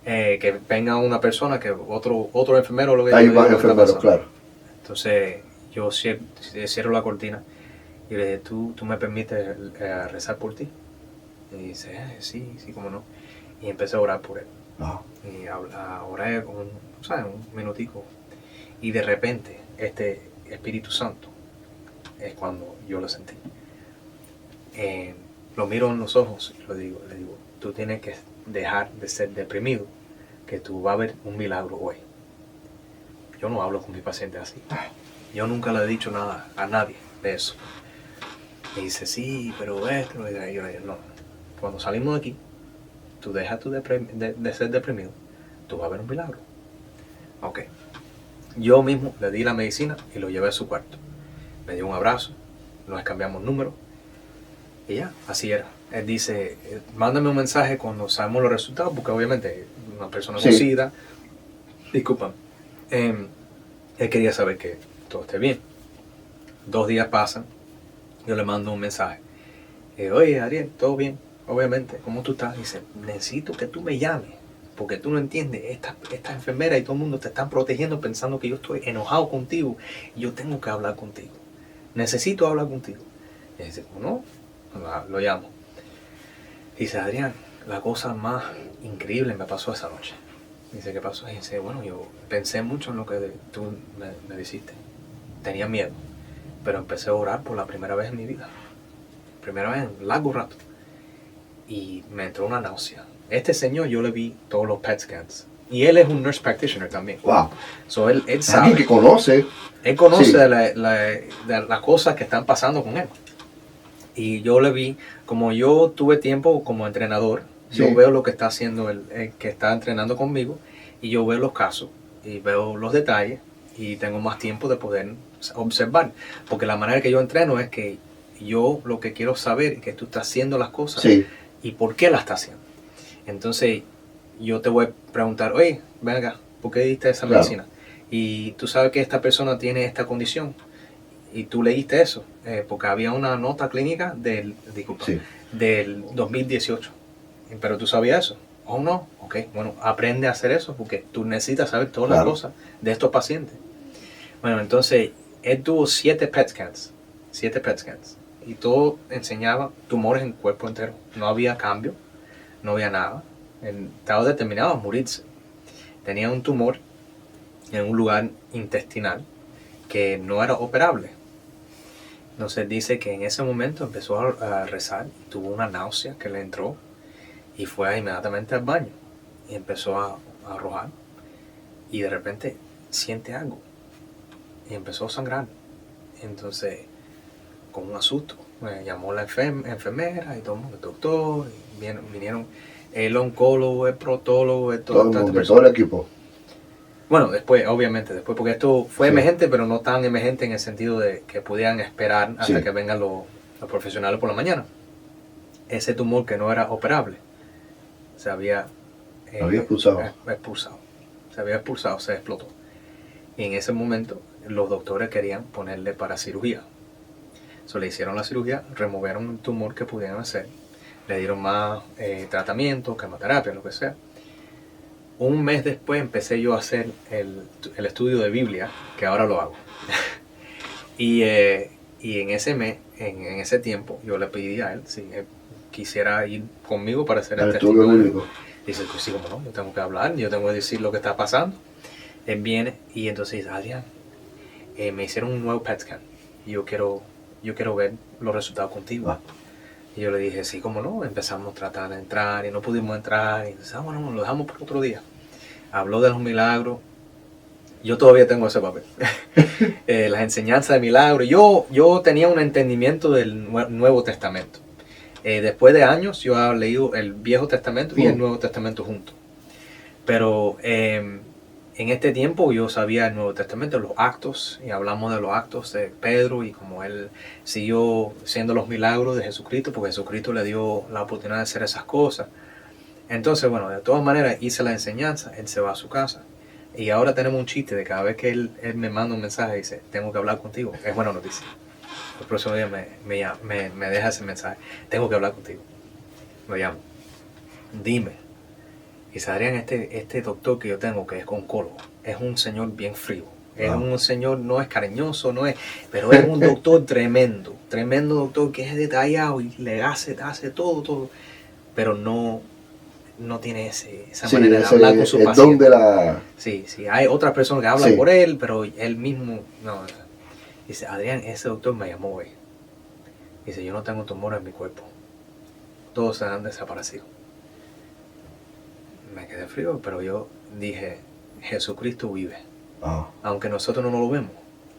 Que venga una persona, que otro enfermero, lo que hay más enfermeros, claro. Entonces yo cierro la cortina y le dije, ¿tú me permites rezar por ti? Y dice, sí, cómo no. Y empecé a orar por él. Y oré un minutico. Y de repente, este Espíritu Santo es cuando yo lo sentí. Lo miro en los ojos y le digo, tú tienes que dejar de ser deprimido, que tú vas a ver un milagro hoy. Yo no hablo con mi paciente así. Yo nunca le he dicho nada a nadie de eso. Me dice, sí, pero esto. Y yo le digo, no. Cuando salimos de aquí, tú dejas de ser deprimido, tú vas a ver un milagro. Ok. Yo mismo le di la medicina y lo llevé a su cuarto. Me dio un abrazo, nos cambiamos números y ya, así era. Él dice, mándame un mensaje cuando sabemos los resultados, porque obviamente una persona con SIDA, discúlpame, él quería saber que todo esté bien. 2 días pasan, yo le mando un mensaje. Oye, Ariel, ¿todo bien? Obviamente, ¿cómo tú estás? Dice, necesito que tú me llames, porque tú no entiendes, esta enfermera y todo el mundo te están protegiendo pensando que yo estoy enojado contigo y yo tengo que hablar contigo. Necesito hablar contigo. Y dice, no, lo llamo. Dice, Adrián, la cosa más increíble me pasó esa noche. Dice, ¿qué pasó? Y dice, bueno, yo pensé mucho en lo que tú me dijiste. Tenía miedo, pero empecé a orar por la primera vez en mi vida. Primera vez en largo rato. Y me entró una náusea. Este señor yo le vi todos los PET scans. Y él es un nurse practitioner también. Wow. So él sabe. Alguien que conoce. Él conoce de las cosas que están pasando con él. Y yo le vi, como yo tuve tiempo como entrenador, yo veo lo que está haciendo el que está entrenando conmigo y yo veo los casos y veo los detalles y tengo más tiempo de poder observar. Porque la manera que yo entreno es que yo lo que quiero saber es que tú estás haciendo las cosas y por qué las estás haciendo. Entonces yo te voy a preguntar, oye, ven acá, ¿por qué diste esa medicina? Y tú sabes que esta persona tiene esta condición y tú leíste eso, porque había una nota clínica del 2018, pero tú sabías eso. Oh, no, ok, bueno, aprende a hacer eso porque tú necesitas saber todas las cosas de estos pacientes. Bueno, entonces él tuvo 7 PET scans y todo enseñaba tumores en el cuerpo entero. No había cambio, no había nada. Estaba determinado a morirse. Tenía un tumor en un lugar intestinal que no era operable. Entonces dice que en ese momento empezó a rezar y tuvo una náusea que le entró y fue inmediatamente al baño y empezó a arrojar y de repente siente algo y empezó a sangrar. Entonces, con un asusto, me llamó la enfermera y todo el mundo, el doctor, y vinieron el oncólogo, el protólogo, todo el equipo. Bueno, después, porque esto fue emergente, pero no tan emergente en el sentido de que pudieran esperar hasta que vengan los profesionales por la mañana. Ese tumor que no era operable se había expulsado. Se había expulsado, se explotó. Y en ese momento los doctores querían ponerle para cirugía. Le hicieron la cirugía, removieron el tumor que pudieran hacer, le dieron más tratamiento, quimioterapia, lo que sea. un mes después empecé yo a hacer el estudio de Biblia, que ahora lo hago. y en ese mes, en ese tiempo, yo le pedí a él si él quisiera ir conmigo para hacer el estudio testimonio. bíblico. Dice, pues sí, como no, yo tengo que hablar, yo tengo que decir lo que está pasando. Él viene y entonces dice, Adrián, me hicieron un nuevo PET scan y yo quiero ver los resultados contigo. Ah. Y yo le dije, sí, como no, empezamos a tratar de entrar y no pudimos entrar. Y dice, bueno, lo dejamos por otro día. Habló de los milagros. Yo todavía tengo ese papel. Las enseñanzas de milagros. Yo tenía un entendimiento del Nuevo Testamento. Después de años yo he leído el Viejo Testamento y el Nuevo Testamento juntos. Pero en este tiempo yo sabía el Nuevo Testamento, los actos, y hablamos de los actos de Pedro y como él siguió siendo los milagros de Jesucristo, porque Jesucristo le dio la oportunidad de hacer esas cosas. Entonces, bueno, de todas maneras hice la enseñanza, él se va a su casa. Y ahora tenemos un chiste de cada vez que él me manda un mensaje y dice, tengo que hablar contigo. Es buena noticia. El próximo día me deja ese mensaje, tengo que hablar contigo. Me llamo. Dime. Y dice, Adrián, este doctor que yo tengo, que es oncólogo, es un señor bien frío. Es un señor, no es cariñoso, pero es un doctor tremendo doctor que es detallado y le hace todo. Pero no tiene esa manera de hablar con su paciente. Sí, hay otras personas que hablan por él, pero él mismo, no. Dice, Adrián, ese doctor me llamó hoy. Dice, yo no tengo tumores en mi cuerpo. Todos se han desaparecido. Me quedé frío, pero yo dije, Jesucristo vive. Aunque nosotros no lo vemos.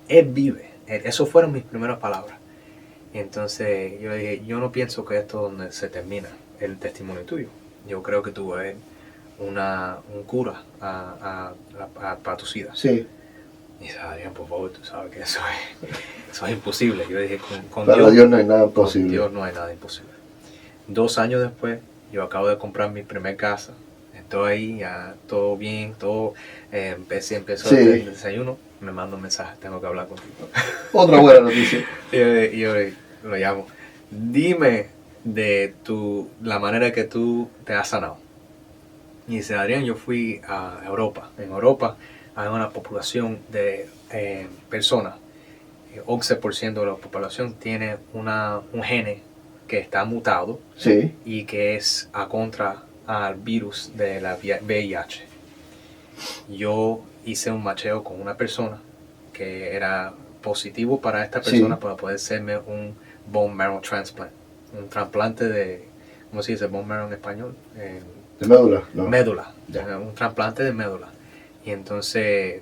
Él vive. Esas fueron mis primeras palabras. Entonces yo dije, yo no pienso que esto es donde se termina el testimonio tuyo. Yo creo que tú eres un cura para tu SIDA. Sí. Y dice, Adrián, por favor, tú sabes que eso es imposible. Yo dije, con para Dios no hay nada imposible. Con Dios no hay nada imposible. 2 años después, yo acabo de comprar mi primer casa. Estoy ahí, ya todo bien, todo. Empezó a hacer el desayuno. Me manda un mensaje, tengo que hablar contigo. Otra buena noticia. y yo lo llamo. Dime de la manera que tú te has sanado. Y dice, Adrián, yo fui a Europa. En Europa hay una población de personas. 11% de la población tiene un gene que está mutado y que es contra al virus de la VIH. Yo hice un macheo con una persona que era positivo para esta persona para poder hacerme un bone marrow transplant. Un trasplante de, ¿cómo se dice bone marrow en español? ¿De médula? No. Médula. Un trasplante de médula. Y entonces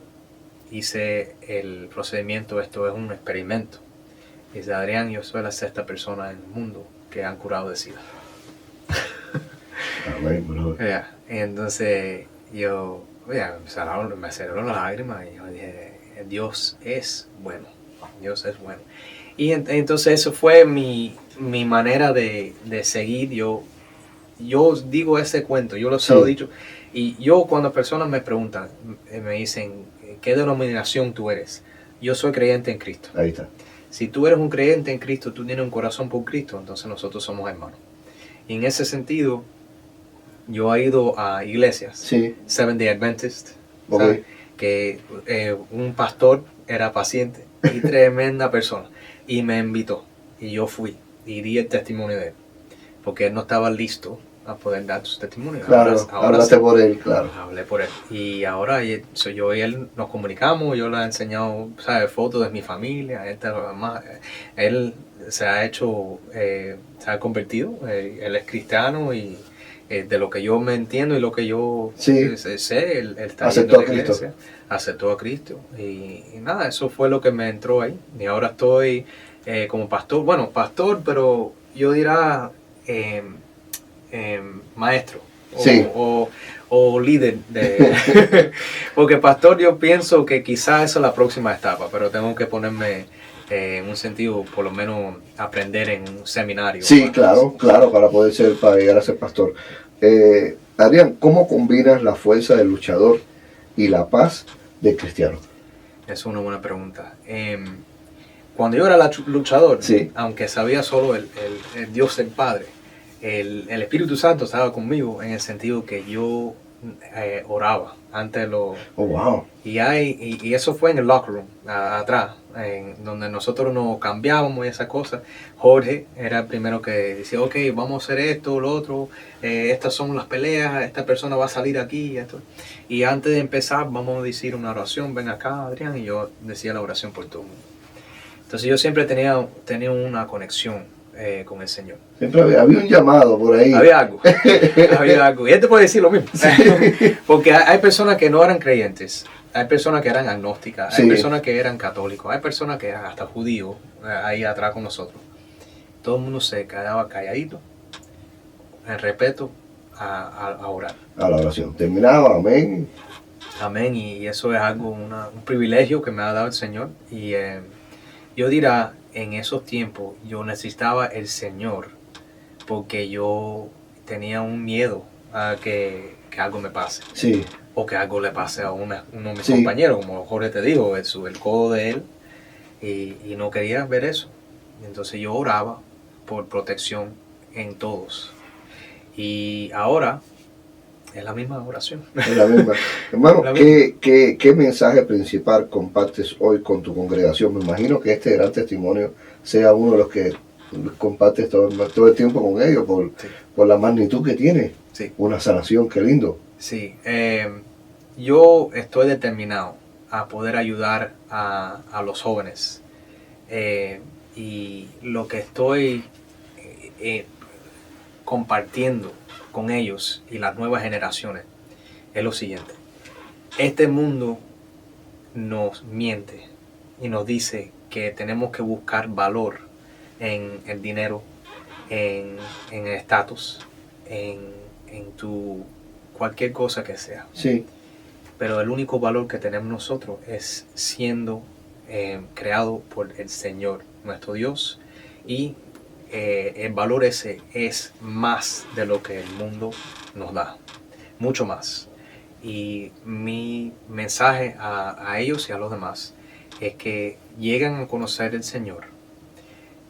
hice el procedimiento, esto es un experimento. Dice, Adrián, yo soy la 6ª persona en el mundo que han curado de SIDA. Entonces me salieron las lágrimas y yo dije, Dios es bueno. Y entonces eso fue mi manera de seguir. Yo digo ese cuento, yo se lo he dicho. Y yo cuando personas me preguntan, me dicen, ¿qué denominación tú eres? Yo soy creyente en Cristo. Ahí está. Si tú eres un creyente en Cristo, tú tienes un corazón por Cristo, entonces nosotros somos hermanos. Y en ese sentido, yo he ido a iglesias, Seventh Day Adventist, que un pastor era paciente y tremenda persona, y me invitó, y yo fui, y di el testimonio de él, porque él no estaba listo a poder dar su testimonio. Claro, hablaste por él, claro. Hablé por él, y ahora yo y él nos comunicamos, yo le he enseñado, ¿sabes?, fotos de mi familia, él se ha hecho, se ha convertido, él es cristiano y de lo que yo me entiendo y lo que yo sé, él está yendo a la iglesia, aceptó a Cristo y nada, eso fue lo que me entró ahí y ahora estoy como pastor, pero yo diría maestro o líder porque pastor yo pienso que quizás esa es la próxima etapa, pero tengo que ponerme en un sentido, por lo menos aprender en un seminario. Sí, claro, para llegar a ser pastor. Adrián, ¿cómo combinas la fuerza del luchador y la paz del cristiano? Es una buena pregunta. Cuando yo era luchador, aunque sabía solo el Dios el Padre, el Espíritu Santo estaba conmigo en el sentido que yo oraba antes lo... Oh, wow. Y eso fue en el locker room, atrás, donde nosotros nos cambiábamos y esas cosas. Jorge era el primero que decía, ok, vamos a hacer esto, lo otro, estas son las peleas, esta persona va a salir aquí, esto. Y antes de empezar, vamos a decir una oración, ven acá, Adrián, y yo decía la oración por todo el mundo. Entonces yo siempre tenía una conexión con el Señor. Siempre había un llamado por ahí. Había algo, había algo. Y él te puede decir lo mismo. Porque hay personas que no eran creyentes, hay personas que eran agnósticas, hay personas que eran católicos, hay personas que eran hasta judíos ahí atrás con nosotros. Todo el mundo se quedaba calladito, en respeto a orar. A la oración. Terminaba, amén. Amén, y eso es algo, un privilegio que me ha dado el Señor. Y yo dirá, en esos tiempos yo necesitaba el Señor porque yo tenía un miedo a que algo me pase. Sí. O que algo le pase a uno de mis compañeros, como Jorge te dijo, el codo de él, y no quería ver eso. Entonces yo oraba por protección en todos. Y ahora es la misma oración. Es la misma. Hermano, ¿qué mensaje principal compartes hoy con tu congregación? Me imagino que este gran testimonio sea uno de los que compartes todo el tiempo con ellos por la magnitud que tiene. Sí. Una sanación, qué lindo. Sí, yo estoy determinado a poder ayudar a los jóvenes. Y lo que estoy compartiendo con ellos y las nuevas generaciones es lo siguiente. Este mundo nos miente y nos dice que tenemos que buscar valor en el dinero, en el estatus, en tu cualquier cosa que sea. Sí. Pero el único valor que tenemos nosotros es siendo creado por el Señor, nuestro Dios, y el valor ese es más de lo que el mundo nos da, mucho más. Y mi mensaje a ellos y a los demás es que llegan a conocer el Señor,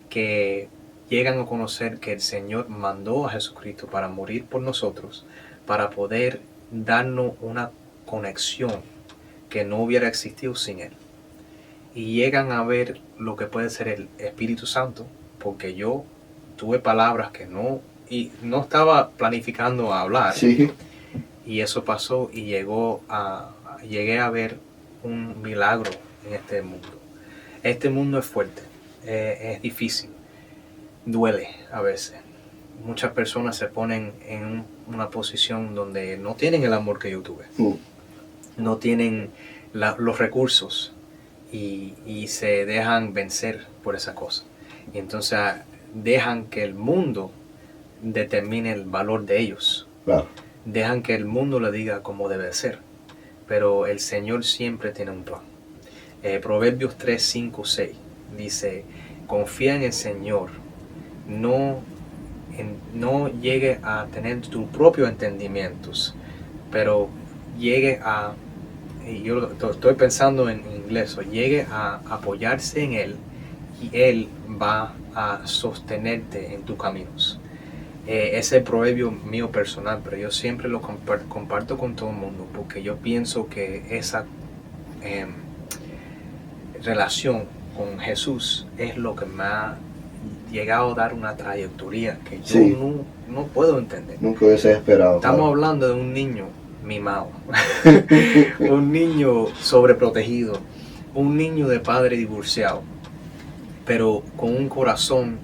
que llegan a conocer que el Señor mandó a Jesucristo para morir por nosotros, para poder darnos una conexión que no hubiera existido sin Él. Y llegan a ver lo que puede ser el Espíritu Santo, porque yo tuve palabras que no estaba planificando hablar. Sí. Y eso pasó y llegué a ver un milagro en este mundo. Este mundo es fuerte, es difícil, duele a veces. Muchas personas se ponen en una posición donde no tienen el amor que yo tuve. No tienen los recursos y se dejan vencer por esa cosa. Y entonces dejan que el mundo determine el valor de ellos. Claro. Dejan que el mundo le diga cómo debe ser. Pero el Señor siempre tiene un plan. Proverbios 3, 5, 6 dice, confía en el Señor, no llegue a tener tus propios entendimientos, pero llegue a, y yo estoy pensando en inglés, llegue a apoyarse en Él y Él va a sostenerte en tus caminos. Ese es el proverbio mío personal, pero yo siempre lo comparto con todo el mundo porque yo pienso que esa relación con Jesús es lo que me ha llegado a dar una trayectoria que yo no puedo entender. Nunca hubiese esperado. Estamos hablando de un niño mimado, un niño sobreprotegido, un niño de padre divorciado, pero con un corazón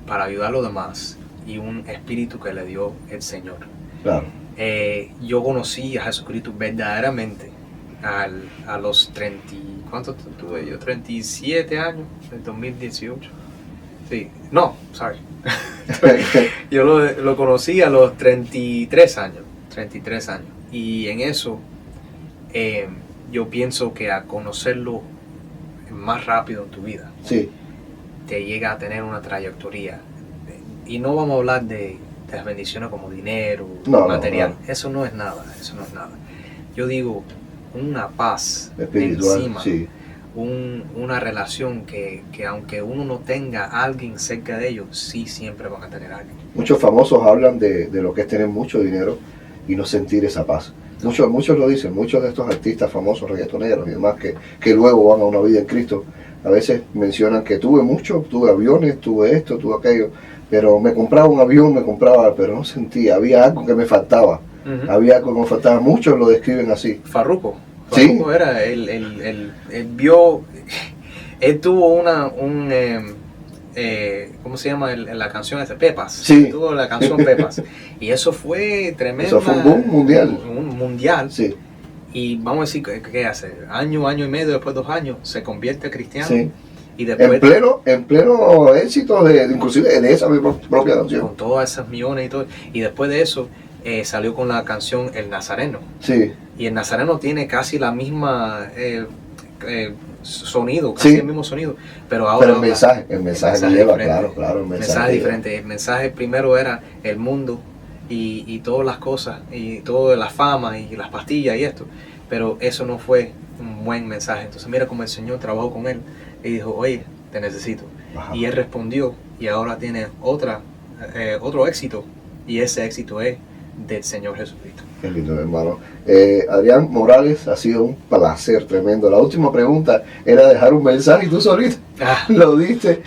para ayudar a los demás y un espíritu que le dio el Señor. Claro. Yo conocí a Jesucristo verdaderamente a los 30, ¿cuánto tuve yo? 37 años, en 2018. Sí, no, sorry. Yo lo conocí a los 33 años. Y en eso yo pienso que a conocerlo más rápido en tu vida, te llega a tener una trayectoria. Y no vamos a hablar de las bendiciones como dinero, material. No. Eso no es nada. Yo digo una paz espiritual, encima, una relación que aunque uno no tenga a alguien cerca de ellos, sí siempre van a tener a alguien. Muchos famosos hablan de lo que es tener mucho dinero y no sentir esa paz. Muchos lo dicen, muchos de estos artistas famosos, reggaetoneros y demás, que luego van a una vida en Cristo, a veces mencionan que tuve aviones, tuve esto, tuve aquello, pero me compraba un avión, pero no sentía, había algo que me faltaba, había algo que me faltaba. Muchos lo describen así. Farruko ¿Sí? era, él vio, él tuvo ¿cómo se llama la canción esa? Pepas. Sí. Tuvo la canción Pepas. Y eso fue tremendo. Eso fue un boom mundial. Un mundial. Sí. Y vamos a decir, ¿qué hace? Año y medio, después 2 años, se convierte cristiano. Sí. Y después, en pleno éxito, inclusive de esa propia canción. con todas esas millones y todo. Y después de eso, salió con la canción El Nazareno. Sí. Y el Nazareno tiene casi la misma sonido, casi el mismo sonido. Pero ahora el mensaje que lleva, claro, el mensaje diferente. El mensaje primero era el mundo y todas las cosas, y toda la fama y las pastillas y esto. Pero eso no fue un buen mensaje. Entonces mira cómo el Señor trabajó con él y dijo, oye, te necesito. Ajá. Y él respondió y ahora tiene otro éxito, y ese éxito es del Señor Jesucristo. Qué lindo, hermano. Adrián Morales, ha sido un placer tremendo. La última pregunta era dejar un mensaje y tú solito lo diste.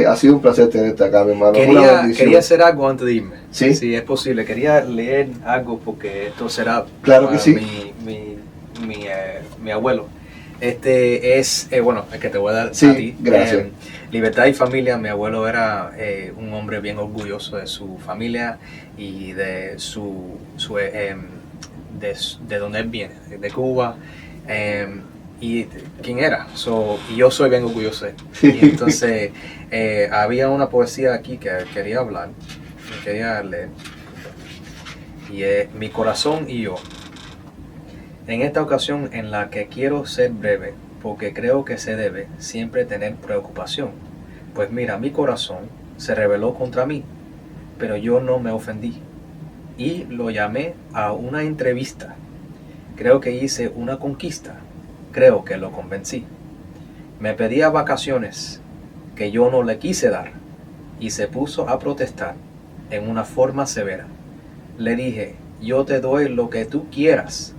Ha sido un placer tenerte acá, mi hermano. Quería hacer algo antes de irme. ¿Sí? Si es posible. Quería leer algo porque esto será claro que sí. mi abuelo. Este es, bueno, el que te voy a dar a ti. Gracias. Libertad y familia. Mi abuelo era un hombre bien orgulloso de su familia y de de donde él viene, de Cuba, y quién era. Y yo soy bien orgulloso de él. Y entonces había una poesía aquí que quería leer, y es Mi corazón y yo. En esta ocasión en la que quiero ser breve, porque creo que se debe siempre tener preocupación. Pues mira, mi corazón se rebeló contra mí, pero yo no me ofendí. Y lo llamé a una entrevista. Creo que hice una conquista. Creo que lo convencí. Me pedía vacaciones que yo no le quise dar, y se puso a protestar en una forma severa. Le dije, yo te doy lo que tú quieras.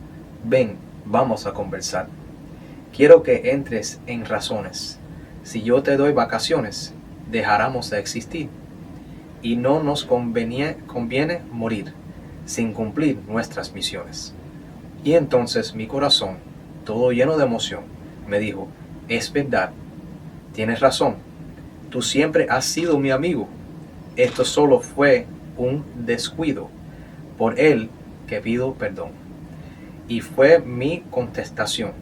Ven, vamos a conversar. Quiero que entres en razones. Si yo te doy vacaciones, dejáramos de existir. Y no nos conviene morir sin cumplir nuestras misiones. Y entonces mi corazón, todo lleno de emoción, me dijo, es verdad, tienes razón, tú siempre has sido mi amigo. Esto solo fue un descuido, por él que pido perdón. Y fue mi contestación,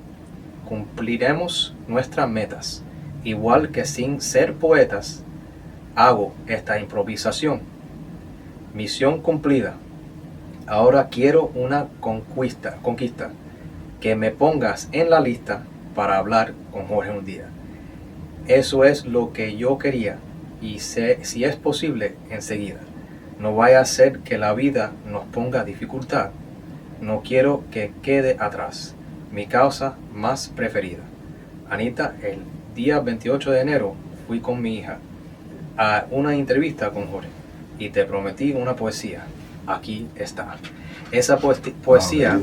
cumpliremos nuestras metas, igual que sin ser poetas, hago esta improvisación. Misión cumplida. Ahora quiero una conquista, que me pongas en la lista para hablar con Jorge un día. Eso es lo que yo quería, y si es posible, enseguida. No vaya a ser que la vida nos ponga dificultad. No quiero que quede atrás mi causa más preferida. Anita, el día 28 de enero fui con mi hija a una entrevista con Jorge y te prometí una poesía. Aquí está. Esa poesía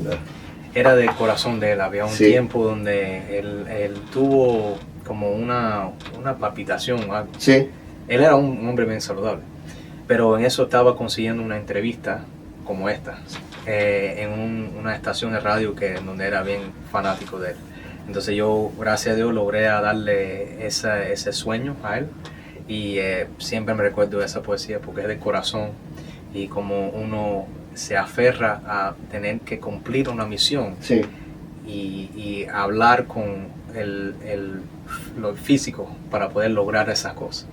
era del corazón de él. Había un tiempo donde él tuvo como una palpitación. Sí. Él era un hombre bien saludable, pero en eso estaba consiguiendo una entrevista como esta, en una estación de radio donde era bien fanático de él. Entonces yo, gracias a Dios, logré darle ese sueño a él, y siempre me recuerdo de esa poesía porque es del corazón, y como uno se aferra a tener que cumplir una misión, sí, y hablar con lo físico para poder lograr esas cosas.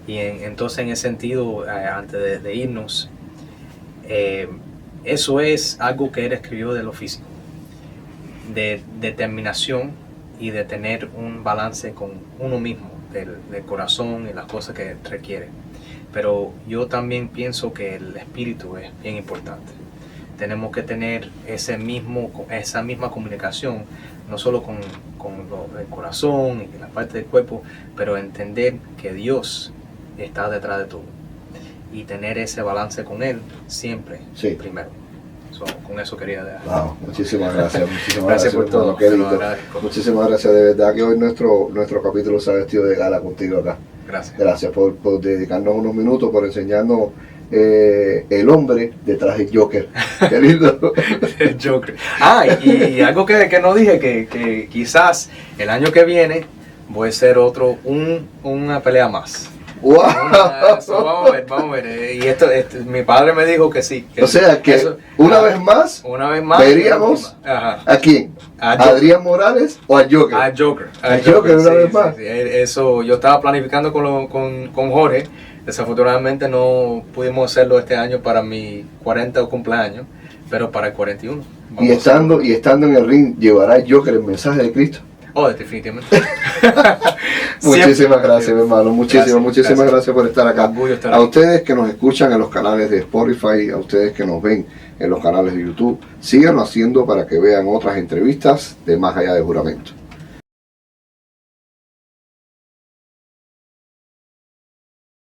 Y entonces en ese sentido, antes de irnos, eso es algo que él escribió de lo físico, de determinación y de tener un balance con uno mismo, del corazón y las cosas que requiere. Pero yo también pienso que el espíritu es bien importante. Tenemos que tener esa misma comunicación, no solo con el corazón y la parte del cuerpo, pero entender que Dios está detrás de todo y tener ese balance con Él siempre, primero. Con eso quería dejar. Wow, muchísimas gracias. Muchísimas Gracias por hermano, todo, qué te lo lindo. agradezco. Muchísimas gracias, de verdad que hoy nuestro capítulo se ha vestido de gala contigo acá. Gracias. Gracias por dedicarnos unos minutos, por enseñarnos el hombre detrás del Joker. Qué lindo. El Joker. Y algo que no dije, que quizás el año que viene voy a hacer una pelea más. ¡Wow! Vamos a ver. Y mi padre me dijo que sí. O sea que una vez más veríamos ¿a quién? ¿A Adrián Morales o al Joker? Al Joker. Al Joker una vez más. Sí. Eso yo estaba planificando con Jorge. Desafortunadamente no pudimos hacerlo este año para mi 40 cumpleaños, pero para el 41. Y estando en el ring, ¿llevará el Joker el mensaje de Cristo? Oh, definitivamente. Muchísimas gracias, mi hermano. Muchísimas gracias por estar acá. A ustedes que nos escuchan en los canales de Spotify, a ustedes que nos ven en los canales de YouTube, síganlo haciendo para que vean otras entrevistas de Más Allá de Juramento.